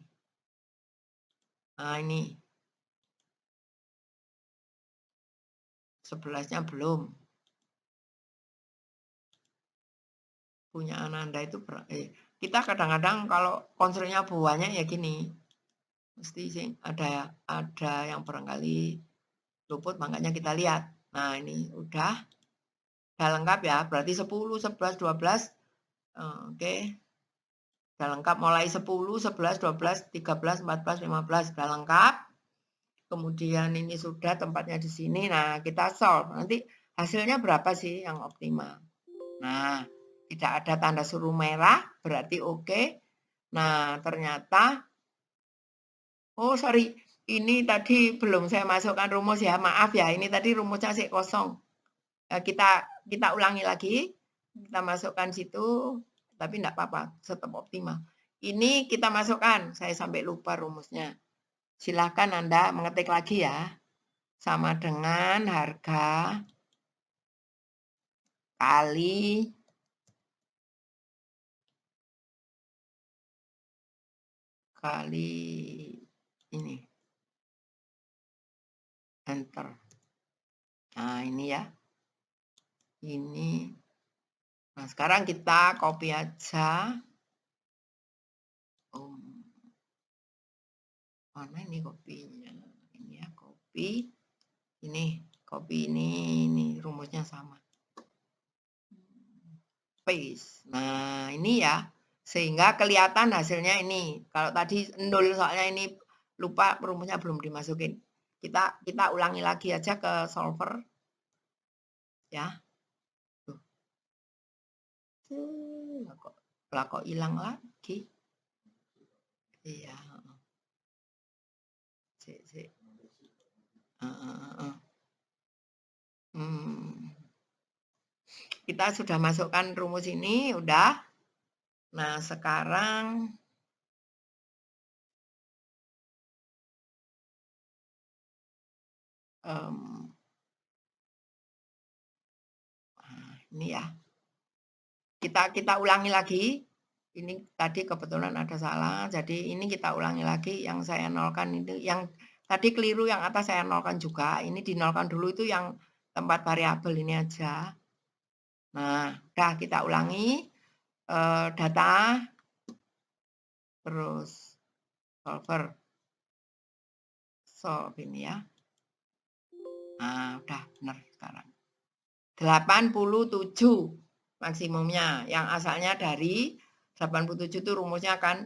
Nah, ini. 11-nya belum. Punya Ananda itu kita kadang-kadang kalau konsernya buahnya ya gini. Mesti sih ada yang barangkali luput, makanya kita lihat. Nah, ini udah lengkap ya. Berarti 10, 11, 12. Oke. Udah lengkap mulai 10, 11, 12, 13, 14, 15 udah lengkap. Kemudian ini sudah tempatnya di sini. Nah, kita solve. Nanti hasilnya berapa sih yang optimal? Nah, tidak ada tanda suruh merah, berarti oke. Nah, ternyata oh, sorry. Ini tadi belum saya masukkan rumus ya. Maaf ya, ini tadi rumusnya sih kosong. Kita ulangi lagi. Kita masukkan situ, tapi enggak apa-apa, tetap optimal. Ini kita masukkan, saya sampai lupa rumusnya. Silahkan Anda mengetik lagi ya. Sama dengan harga kali ini. Enter. Nah, ini ya. Ini. Nah, sekarang kita copy aja. Mana ini kopinya? Ini ya, copy. Ini, copy ini rumusnya sama. Paste. Nah, ini ya. Sehingga kelihatan hasilnya ini. Kalau tadi 0 soalnya ini lupa rumusnya belum dimasukin. Kita ulangi lagi aja ke solver. Ya. Tuh. Lah kok hilang lagi? Iya. Sik. Kita sudah masukkan rumus ini, udah. Nah, sekarang ini ya. Kita ulangi lagi. Ini tadi kebetulan ada salah, jadi ini kita ulangi lagi. Yang saya nolkan itu, yang tadi keliru yang atas saya nolkan juga. Ini dinolkan dulu itu yang tempat variabel ini aja. Nah, udah kita ulangi data, terus solver, solve ini ya. Nah, udah benar sekarang. 87 maksimumnya, yang asalnya dari 87 itu rumusnya kan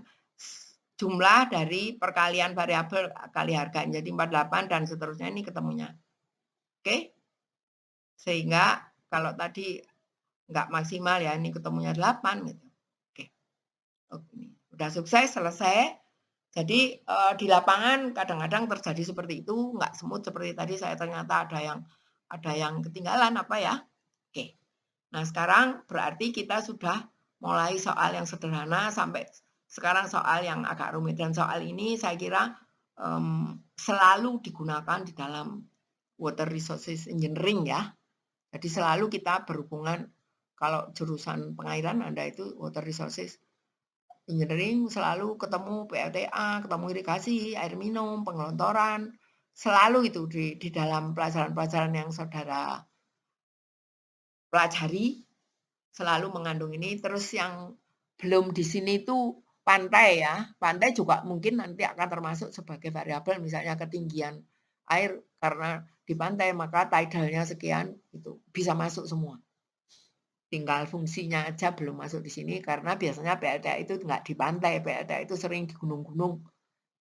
jumlah dari perkalian variabel kali harga. Jadi 48 dan seterusnya ini ketemunya. Oke? Sehingga kalau tadi nggak maksimal ya ini ketemunya 8 gitu. Oke. Ini udah sukses, selesai. Jadi di lapangan kadang-kadang terjadi seperti itu, nggak smooth seperti tadi saya ternyata ada yang ketinggalan apa ya. Oke. Nah, sekarang berarti kita sudah mulai soal yang sederhana sampai sekarang soal yang agak rumit dan soal ini saya kira selalu digunakan di dalam water resources engineering ya. Jadi selalu kita berhubungan kalau jurusan pengairan Anda itu water resources engineering selalu ketemu PLTA, ketemu irigasi, air minum, penggelontoran, selalu itu di dalam pelajaran-pelajaran yang saudara pelajari selalu mengandung ini. Terus yang belum di sini itu pantai ya. Pantai juga mungkin nanti akan termasuk sebagai variabel misalnya ketinggian air karena di pantai maka tidalnya sekian itu bisa masuk semua. Tinggal fungsinya aja belum masuk di sini karena biasanya PLTA itu nggak di pantai, PLTA itu sering di gunung-gunung.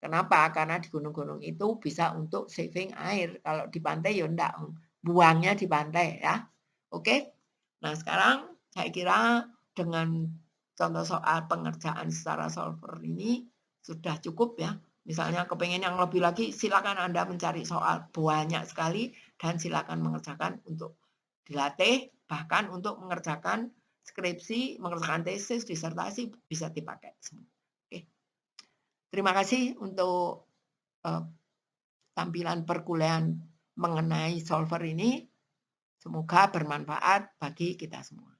Kenapa? Karena di gunung-gunung itu bisa untuk saving air. Kalau di pantai ya enggak, buangnya di pantai ya. Oke. Nah, sekarang saya kira dengan contoh soal pengerjaan secara solver ini sudah cukup ya. Misalnya kepengen yang lebih lagi, silakan Anda mencari soal banyak sekali dan silakan mengerjakan untuk dilatih, bahkan untuk mengerjakan skripsi, mengerjakan tesis, disertasi bisa dipakai semua. Oke. Terima kasih untuk tampilan perkuliahan mengenai solver ini. Semoga bermanfaat bagi kita semua.